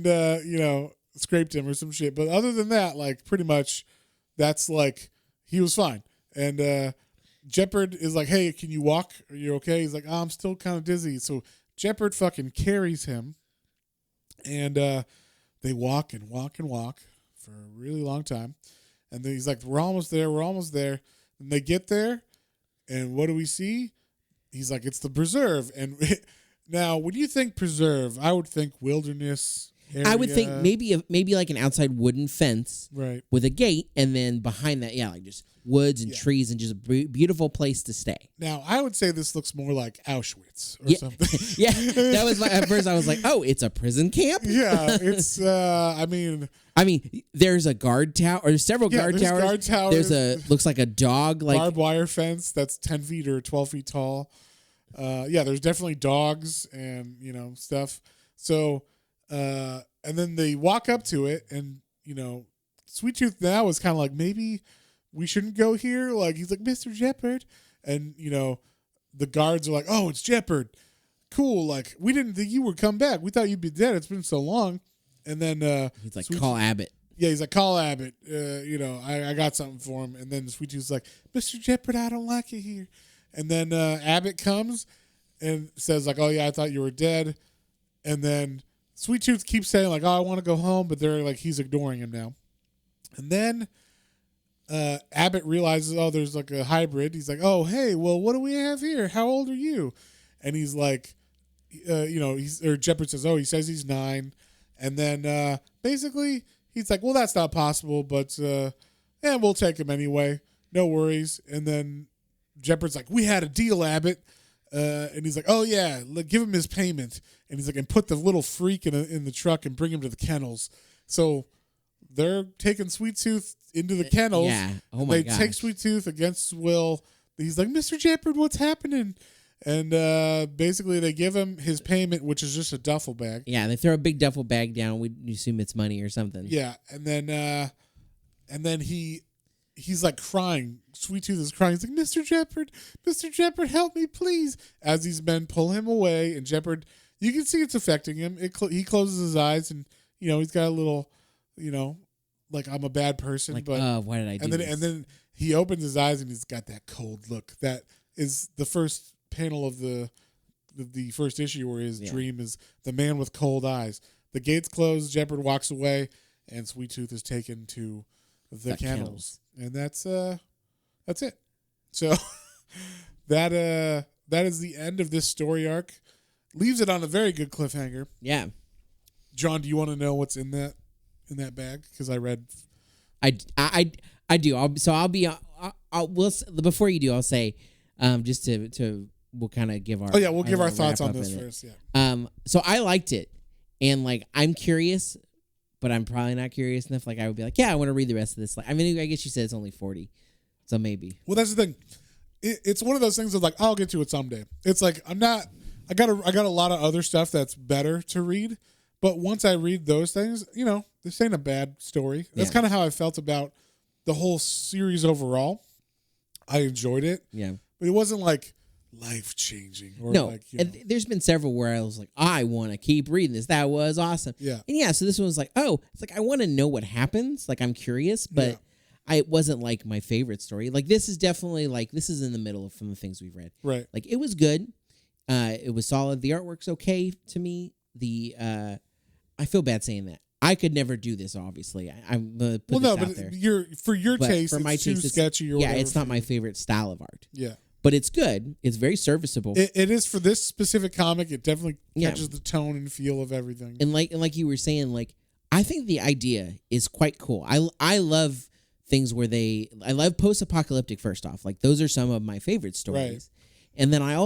then, scraped him or some shit. But other than that, pretty much, that's he was fine. And Jeopard is like, "Hey, can you walk? Are you okay?" He's like, "Oh, I'm still kind of dizzy." So Jeopard fucking carries him, and they walk and walk and walk for a really long time. And then he's like, "We're almost there. We're almost there." And they get there, and what do we see? He's like, "It's the preserve." And now, when you think preserve, I would think wilderness area. I would think maybe an outside wooden fence, right, with a gate, and then behind that, just woods and trees and just a beautiful place to stay. Now, I would say this looks more like Auschwitz or something. Yeah, that was at first I was like, "Oh, it's a prison camp." Yeah, it's. I mean, there's a guard tower, or several guard towers. Guard towers. There's looks like a dog, barbed wire fence that's 10 feet or 12 feet tall. There's definitely dogs and stuff. So, and then they walk up to it, and Sweet Tooth now is kind of like, maybe we shouldn't go here. Like, he's like, Mr. Jeopard. And, you know, the guards are like, oh, it's Jeopard. Cool. Like, we didn't think you would come back. We thought you'd be dead. It's been so long. And then he's like, call Abbott. Yeah, he's like, call Abbott. You know, I got something for him. And then Sweet Tooth's like, Mr. Jeopard, I don't like it here. And then Abbott comes and says, like, oh, yeah, I thought you were dead. And then Sweet Tooth keeps saying, like, oh, I want to go home. But they're like, he's ignoring him now. And then Abbott realizes, oh, there's like a hybrid. He's like, oh, hey, well, what do we have here? How old are you? And he's like, you know, Jeopard says, oh, he says he's 9. And then basically he's like, well, that's not possible, but we'll take him anyway. No worries. And then Jeopard's like, we had a deal, Abbott. And he's like, oh, yeah, give him his payment. And he's like, and put the little freak in the truck and bring him to the kennels. So they're taking Sweet Tooth into the kennels. Yeah. Oh, my God. They take Sweet Tooth against his will. He's like, Mr. Jeopard, what's happening? And basically they give him his payment, which is just a duffel bag. Yeah, they throw a big duffel bag down. We assume it's money or something. Yeah, and then he's like crying. Sweet Tooth is crying. He's like, Mr. Jeopard, help me, please. As these men pull him away, and Jeopard, you can see it's affecting him. He closes his eyes, and you know he's got a little, you know, like, I'm a bad person. Like, but why did I do this? And then he opens his eyes, and he's got that cold look. That is the first panel of the first issue where his dream is the man with cold eyes. The gates close, Jeopard walks away, and Sweet Tooth is taken to the kennels. And that's it. So that is the end of this story arc. Leaves it on a very good cliffhanger. Yeah. John, do you want to know what's in that bag? Because I read. I do. Before you do, I'll say, just to we'll kind of give our. Oh yeah, we'll give our thoughts on this first. Yeah. So I liked it, and like I'm curious, but I'm probably not curious enough. Like I would be like, yeah, I want to read the rest of this. Like, I mean, I guess you said it's only 40, so maybe. Well, that's the thing. It's one of those things of like, I'll get to it someday. It's like I got a lot of other stuff that's better to read, but once I read those things, you know, this ain't a bad story. That's kind of how I felt about the whole series overall. I enjoyed it. Yeah. But it wasn't like life-changing. No, like, you know. There's been several where I was like, I want to keep reading this. That was awesome. Yeah. And yeah, so this one was like, oh, it's like I want to know what happens. Like I'm curious, but it wasn't like my favorite story. Like this is definitely like, this is in the middle from the things we've read. Right. Like it was good. It was solid. The artwork's okay to me. I feel bad saying that. I could never do this, obviously. I'm gonna put this out there. For your taste, for my it's too taste, sketchy or whatever. Yeah, it's not my favorite style of art. Yeah. But it's good. It's very serviceable. It is for this specific comic. It definitely catches the tone and feel of everything. And like you were saying, like I think the idea is quite cool. I love things where I love post-apocalyptic. First off, like those are some of my favorite stories. Right. And then I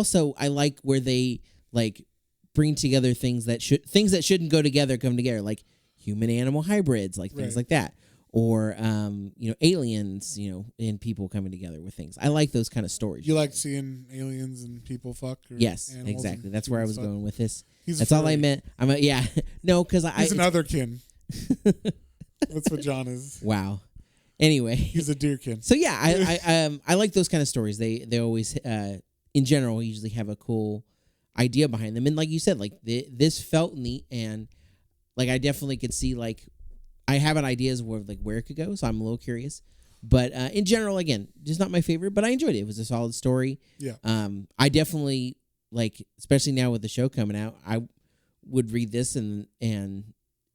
like where they like bring together things that shouldn't go together come together, like human animal hybrids, like things like that. Or, aliens, and people coming together with things. I like those kind of stories. You like seeing aliens and people fuck? Yes, exactly. That's where I was going with this. That's all I meant. No, because he's an otherkin. That's what John is. Wow. Anyway, he's a deerkin. So yeah, I like those kind of stories. They always, in general, usually have a cool idea behind them. And like you said, like this felt neat, and like I definitely could see like. I have an ideas where it could go, so I'm a little curious. But in general, again, just not my favorite, but I enjoyed it. It was a solid story. Yeah. I definitely especially now with the show coming out, I would read this and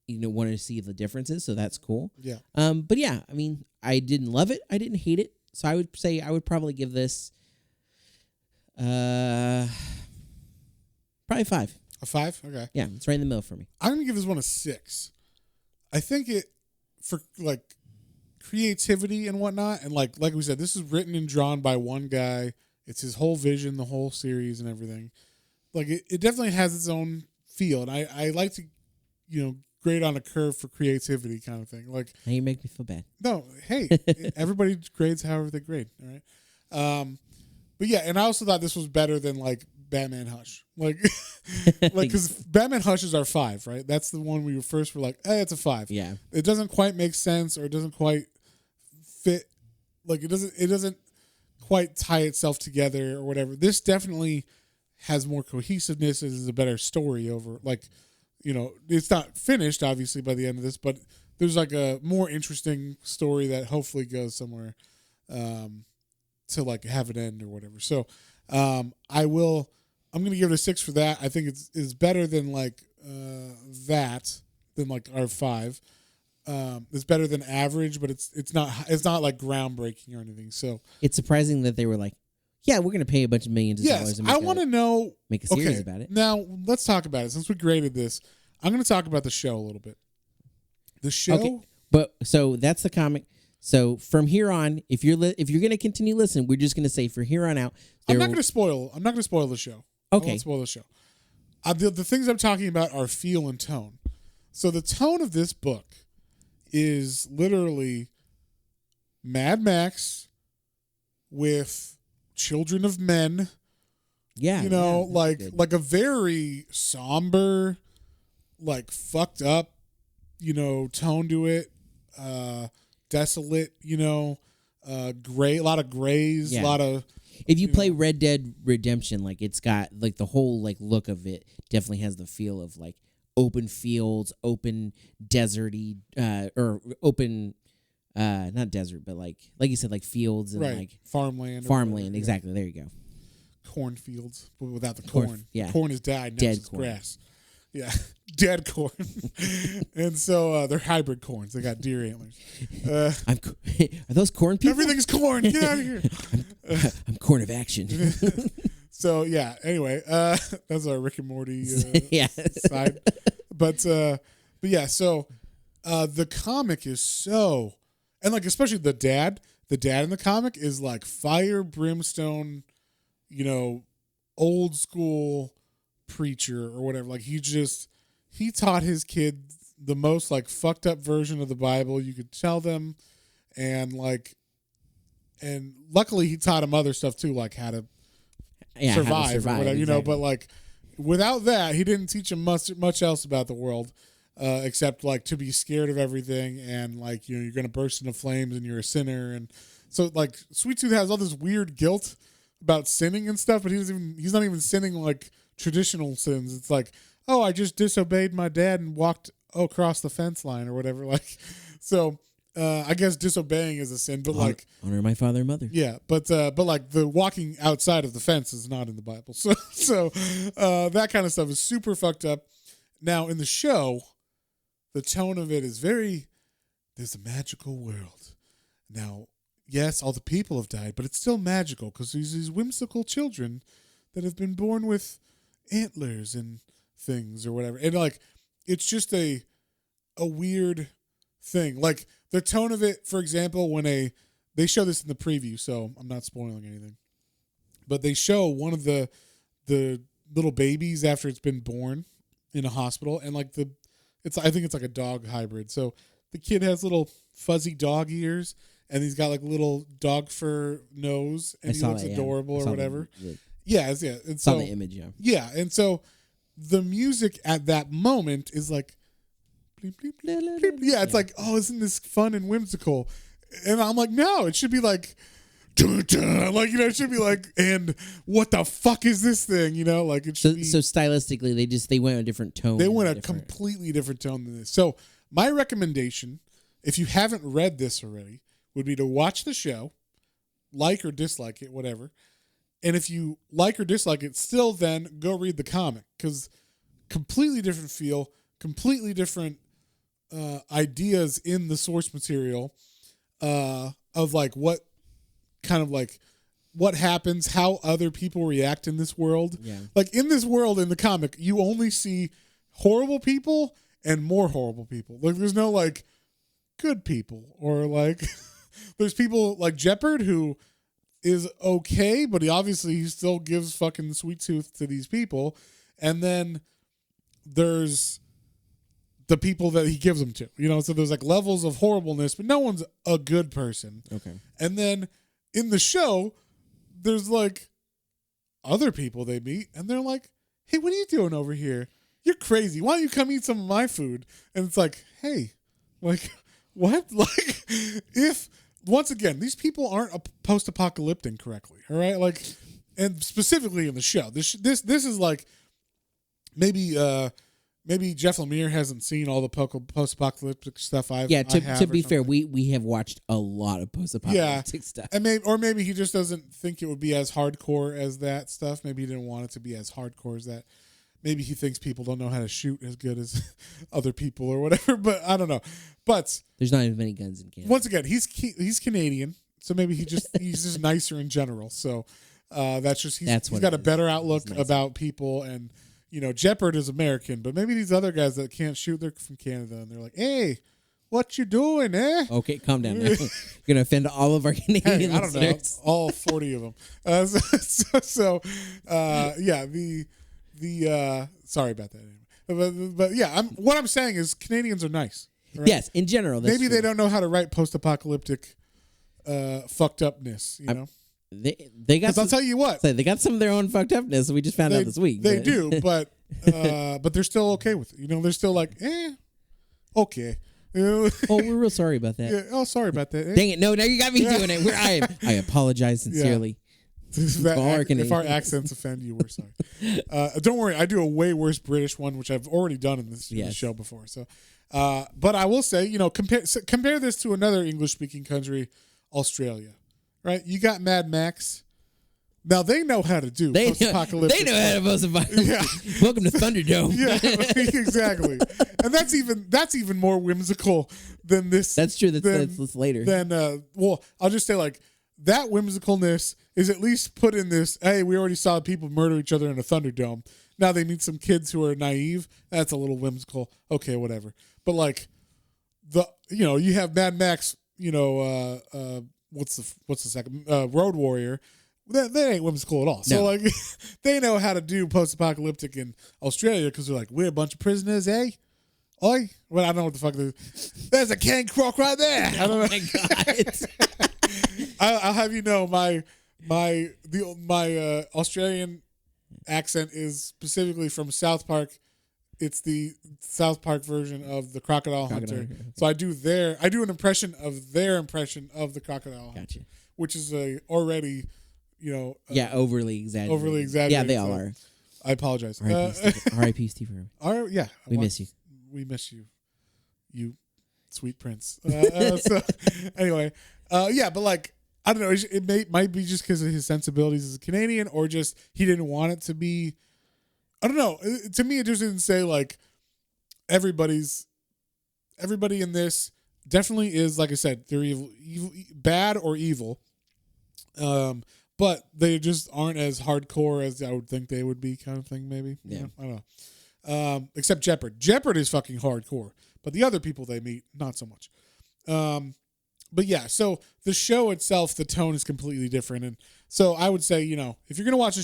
want to see the differences. So that's cool. Yeah. But yeah, I mean, I didn't love it. I didn't hate it. So I would say I would probably give this, probably 5. A 5? Okay. Yeah, it's right in the middle for me. I'm gonna give this one a 6. I think it, for like creativity and whatnot, and like we said, this is written and drawn by one guy. It's his whole vision, the whole series, and everything. Like it definitely has its own feel, and I like to, grade on a curve for creativity, kind of thing. Like now you make me feel bad. No, hey, everybody grades however they grade. All right, but yeah, and I also thought this was better than like Batman Hush, like because Batman Hush is our 5, right? That's the one we were like, it's a 5. Yeah, it doesn't quite make sense, or it doesn't quite fit like it doesn't quite tie itself together or whatever. This definitely has more cohesiveness. It is a better story over, like, it's not finished obviously by the end of this, but there's like a more interesting story that hopefully goes somewhere to like have an end or whatever. So I'm going to give it a 6 for that. I think it's better than like than like our 5. It's better than average, but it's not like groundbreaking or anything. So it's surprising that they were like, yeah, we're going to pay a bunch of millions of dollars. I want to know. Make a series about it. Now let's talk about it. Since we graded this, I'm going to talk about the show a little bit. The show, okay. But so that's the comic. So from here on, if you're going to continue listening, we're just going to say from here on out. I'm not going to spoil the show. Okay. I won't spoil the show. The things I'm talking about are feel and tone. So the tone of this book is literally Mad Max with children of men. Yeah. Like a very somber, like fucked up, tone to it. Desolate, gray, a lot of grays, a lot of. If you play Red Dead Redemption, like it's got like the whole like look of it definitely has the feel of like open fields, open deserty, or open, not desert, but like you said, like fields and like farmland. Exactly. There you go. Cornfields, but without the corn. Yeah, corn is died. Dead it's corn. Grass. Yeah, dead corn. And so they're hybrid corns. They got deer antlers. Are those corn people? Everything's corn. Get out of here. I'm corn of action. So yeah. Anyway, that's our Rick and Morty side. But yeah. So the comic is so, and like especially the dad in the comic is like fire, brimstone, old school preacher or whatever. Like he taught his kids the most like fucked up version of the Bible you could tell them, and luckily he taught them other stuff too, like how to survive or whatever, exactly. But like without that, he didn't teach them much else about the world, except like to be scared of everything and like you're gonna burst into flames and you're a sinner. And so like Sweet Tooth has all this weird guilt about sinning and stuff, but he's not even sinning like traditional sins. It's like, oh, I just disobeyed my dad and walked across the fence line or whatever. Like, so I guess disobeying is a sin, but like honor my father and mother. Yeah, but like the walking outside of the fence is not in the Bible. So that kind of stuff is super fucked up. Now in the show, the tone of it is there's a magical world. Now, yes, all the people have died, but it's still magical because there's these whimsical children that have been born with antlers and things or whatever. And like, it's just a weird thing. Like the tone of it, for example, when they show this in the preview, so I'm not spoiling anything, but they show one of the little babies after it's been born in a hospital, and like I think it's like a dog hybrid. So the kid has little fuzzy dog ears, and he's got like little dog fur nose, and he looks adorable or whatever. Yeah. And saw the image, yeah. Yeah, and so the music at that moment is like, bleep, bleep, bleep, bleep. Yeah, it's like, oh, isn't this fun and whimsical? And I'm like, no, it should be like, dun, dun. Like, it should be like, and what the fuck is this thing? Like it should be. So stylistically, they went a different tone. They went a completely different tone than this. So my recommendation, if you haven't read this already, would be to watch the show, like or dislike it, whatever. And if you like or dislike it, still then go read the comic, because completely different feel, completely different ideas in the source material of like what kind of like what happens, how other people react in this world. Yeah. Like in this world in the comic, you only see horrible people and more horrible people. Like there's no like good people or like there's people like Jeopard who is okay, but he still gives fucking Sweet Tooth to these people. And then there's the people that he gives them to, so there's like levels of horribleness, but no one's a good person. Okay. And then in the show, there's like other people they meet and they're like, hey, what are you doing over here? You're crazy. Why don't you come eat some of my food? And it's like, hey, like what? Like if once again, these people aren't post-apocalyptic correctly. All right, like, and specifically in the show, this is like maybe Jeff Lemire hasn't seen all the post-apocalyptic stuff to be fair, we have watched a lot of post-apocalyptic stuff, and maybe he just doesn't think it would be as hardcore as that stuff. Maybe he didn't want it to be as hardcore as that. Maybe he thinks people don't know how to shoot as good as other people or whatever. But I don't know. But there's not as many guns in Canada. Once again, he's Canadian, so maybe he's just nicer in general. So he's got a better outlook about people. And Jeopard is American, but maybe these other guys that can't shoot, they're from Canada, and they're like, "Hey, what you doing, eh?" Okay, calm down now. You're gonna offend all of our Canadian listeners. I don't know, all 40 of them. Sorry about that. But yeah, what I'm saying is Canadians are nice. Right? Yes, in general. Maybe they don't know how to write post-apocalyptic fucked upness. They got. I'll tell you what. They got some of their own fucked upness. We just found out this week. They do, but they're still okay with it. They're still like, okay. Oh, we're real sorry about that. Yeah, oh, sorry about that. Dang it! No, now you got me doing it. I apologize sincerely. Yeah. If our accents offend you, we're sorry. Don't worry, I do a way worse British one, which I've already done in this show before. So, but I will say, compare this to another English-speaking country, Australia, right? You got Mad Max. Now they know how to do post-apocalyptic. They know how to post-apocalyptic. Yeah. Welcome to Thunderdome. Yeah, exactly. And that's even more whimsical than this. That's true. That's later. I'll just say like. That whimsicalness is at least put in this, hey, we already saw people murder each other in a Thunderdome. Now they meet some kids who are naive. That's a little whimsical. Okay, whatever. But like you have Mad Max, what's the second? Road Warrior. That ain't whimsical at all. So like they know how to do post-apocalyptic in Australia because they're like, we're a bunch of prisoners, eh? Oi? Well, I don't know what the fuck there's a king croc right there. I don't know. Oh my God. I'll have you know my Australian accent is specifically from South Park. It's the South Park version of the Crocodile Hunter. So I do an impression of their impression of the Crocodile Hunter, which is already overly exaggerated. Yeah, they all are. I apologize. R.I.P. Steve Irwin. Yeah, we miss you. We miss you, you sweet prince. So anyway. But like I don't know, it might be just because of his sensibilities as a Canadian, or just he didn't want it to be. I don't know. To me, it just didn't say like everybody in this definitely is, like I said, they're evil, bad or evil, but they just aren't as hardcore as I would think they would be, kind of thing. Maybe. Yeah. I don't know. Except Jeopard. Jeopard is fucking hardcore, but the other people they meet, not so much. But yeah, so the show itself, the tone is completely different. And so I would say, if you're going to watch the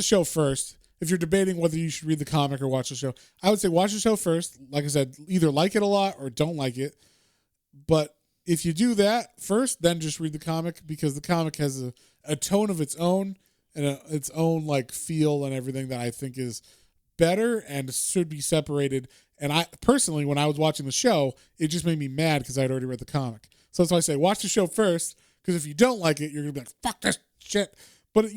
show first. If you're debating whether you should read the comic or watch the show, I would say watch the show first. Like I said, either like it a lot or don't like it. But if you do that first, then just read the comic, because the comic has a tone of its own and its own like feel and everything that I think is better and should be separated. And I personally, when I was watching the show, it just made me mad because I'd already read the comic. So that's why I say watch the show first, because if you don't like it, you're going to be like, fuck this shit. But, if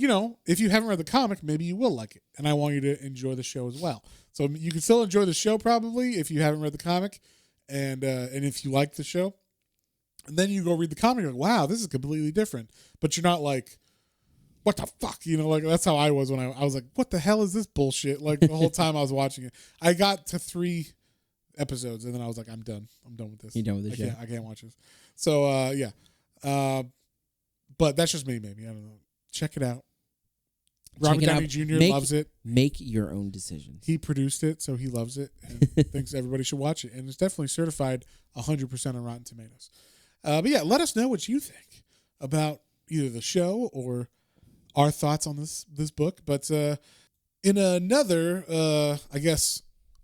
you haven't read the comic, maybe you will like it. And I want you to enjoy the show as well. So you can still enjoy the show probably if you haven't read the comic and if you like the show. And then you go read the comic and you're like, wow, this is completely different. But you're not like, what the fuck? Like that's how I was when I was like, what the hell is this bullshit? Like the whole time I was watching it. I got to 3 episodes and then I was like, I'm done. I'm done with this. You're done with the show? I can't watch this. So, yeah. But that's just me, maybe. I don't know. Check it out. Robert Downey Jr. loves it. Make your own decisions. He produced it, so he loves it and thinks everybody should watch it. And it's definitely certified 100% on Rotten Tomatoes. But yeah, let us know what you think about either the show or our thoughts on this book. But in another,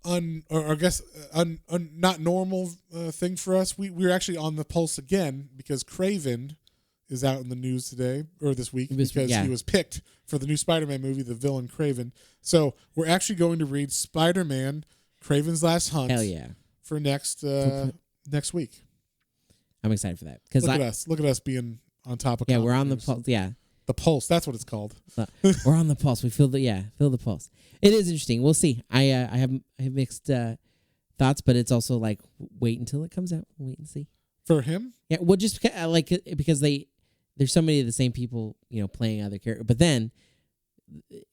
not normal thing for us, we're actually on the pulse again because Craven is out in the news today or this week because he was picked for the new Spider-Man movie, the villain Craven. So we're actually going to read Spider-Man: Craven's Last Hunt. Hell yeah! For next week. I'm excited for that because look at us being on top of. Yeah, we're on the pulse. Yeah, the pulse. That's what it's called. We're on the pulse. We feel the pulse. It is interesting. We'll see. I have mixed thoughts, but it's also like wait until it comes out. Wait and see. For him? Yeah. Well, just because there's so many of the same people playing other characters, but then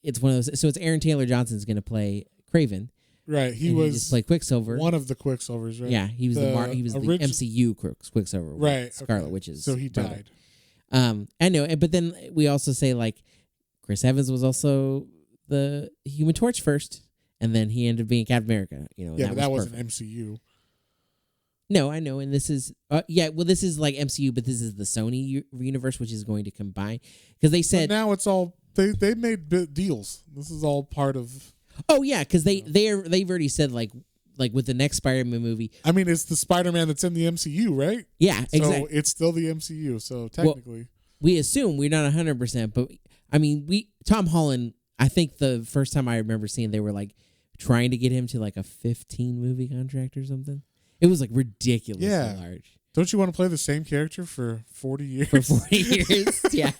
it's one of those. So it's Aaron Taylor Johnson's going to play Kraven. Right, he just played Quicksilver. One of the Quicksilvers, right? Yeah, he was the MCU Quicksilver, right? Scarlet Witch's. So he died. I know, but then we also say like Chris Evans was also the Human Torch first, and then he ended up being Captain America. Yeah, but that wasn't MCU. No, I know, and this is this is like MCU, but this is the Sony universe, which is going to combine because they said but now it's all they made deals. This is all part of. Oh yeah, because they've already said like with the next Spider-Man movie. I mean, it's the Spider-Man that's in the MCU, right? Yeah, exactly. So it's still the MCU. So technically, we assume we're not 100%, but I mean, Tom Holland. I think the first time I remember seeing they were like trying to get him to like a 15 movie contract or something. It was like ridiculously large. Don't you want to play the same character for 40 years? For 40 years, yeah.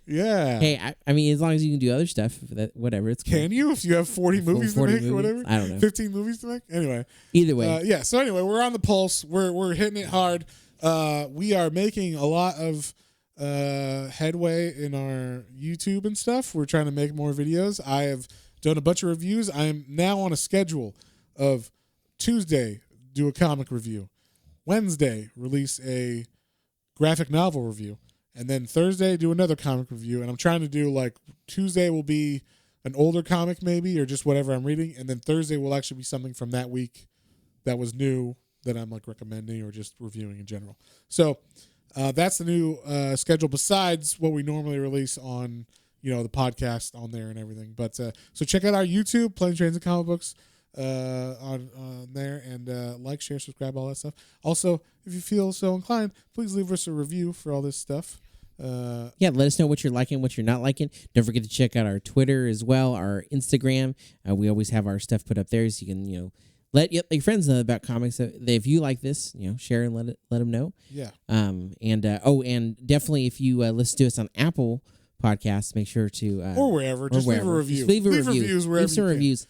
Yeah. Hey, I mean, as long as you can do other stuff, whatever. It's cool. Can you? If you have 40 movies to make or whatever? I don't know. 15 movies to make? Anyway. Either way. So anyway, we're on the pulse. We're hitting it hard. We are making a lot of headway in our YouTube and stuff. We're trying to make more videos. I have done a bunch of reviews. I am now on a schedule of Tuesday, do a comic review. Wednesday, release a graphic novel review. And then Thursday, do another comic review. And I'm trying to do like Tuesday will be an older comic maybe or just whatever I'm reading. And then Thursday will actually be something from that week that was new that I'm like recommending or just reviewing in general. So that's the new schedule besides what we normally release on, the podcast on there and everything. But so check out our YouTube, Planes, Trains, and Comic Books. On there and like, share, subscribe, all that stuff. Also, if you feel so inclined, please leave us a review for all this stuff. Let us know what you're liking, what you're not liking. Don't forget to check out our Twitter as well, our Instagram. We always have our stuff put up there, so you can let your friends know about comics. If you like this, share and let them know. Yeah. And definitely if you listen to us on Apple Podcasts, make sure to or wherever, just leave a review. Just leave reviews wherever. Leave some reviews.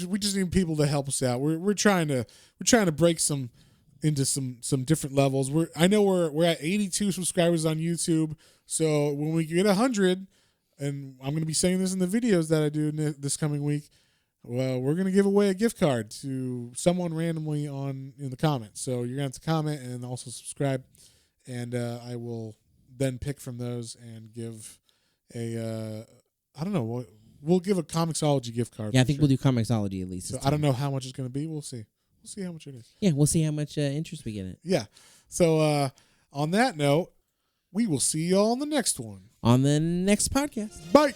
We just need people to help us out. We're trying to break into some different levels. I know we're at 82 subscribers on YouTube. So when we get 100, and I'm going to be saying this in the videos that I do this coming week, well, we're going to give away a gift card to someone randomly in the comments. So you're going to have to comment and also subscribe, and I will then pick from those and give I don't know. We'll give a Comixology gift card. Yeah, I think we'll do Comixology at least. So I don't know how much it's going to be. We'll see. We'll see how much it is. Yeah, we'll see how much interest we get in it. Yeah. So on that note, we will see you all on the next one. On the next podcast. Bye.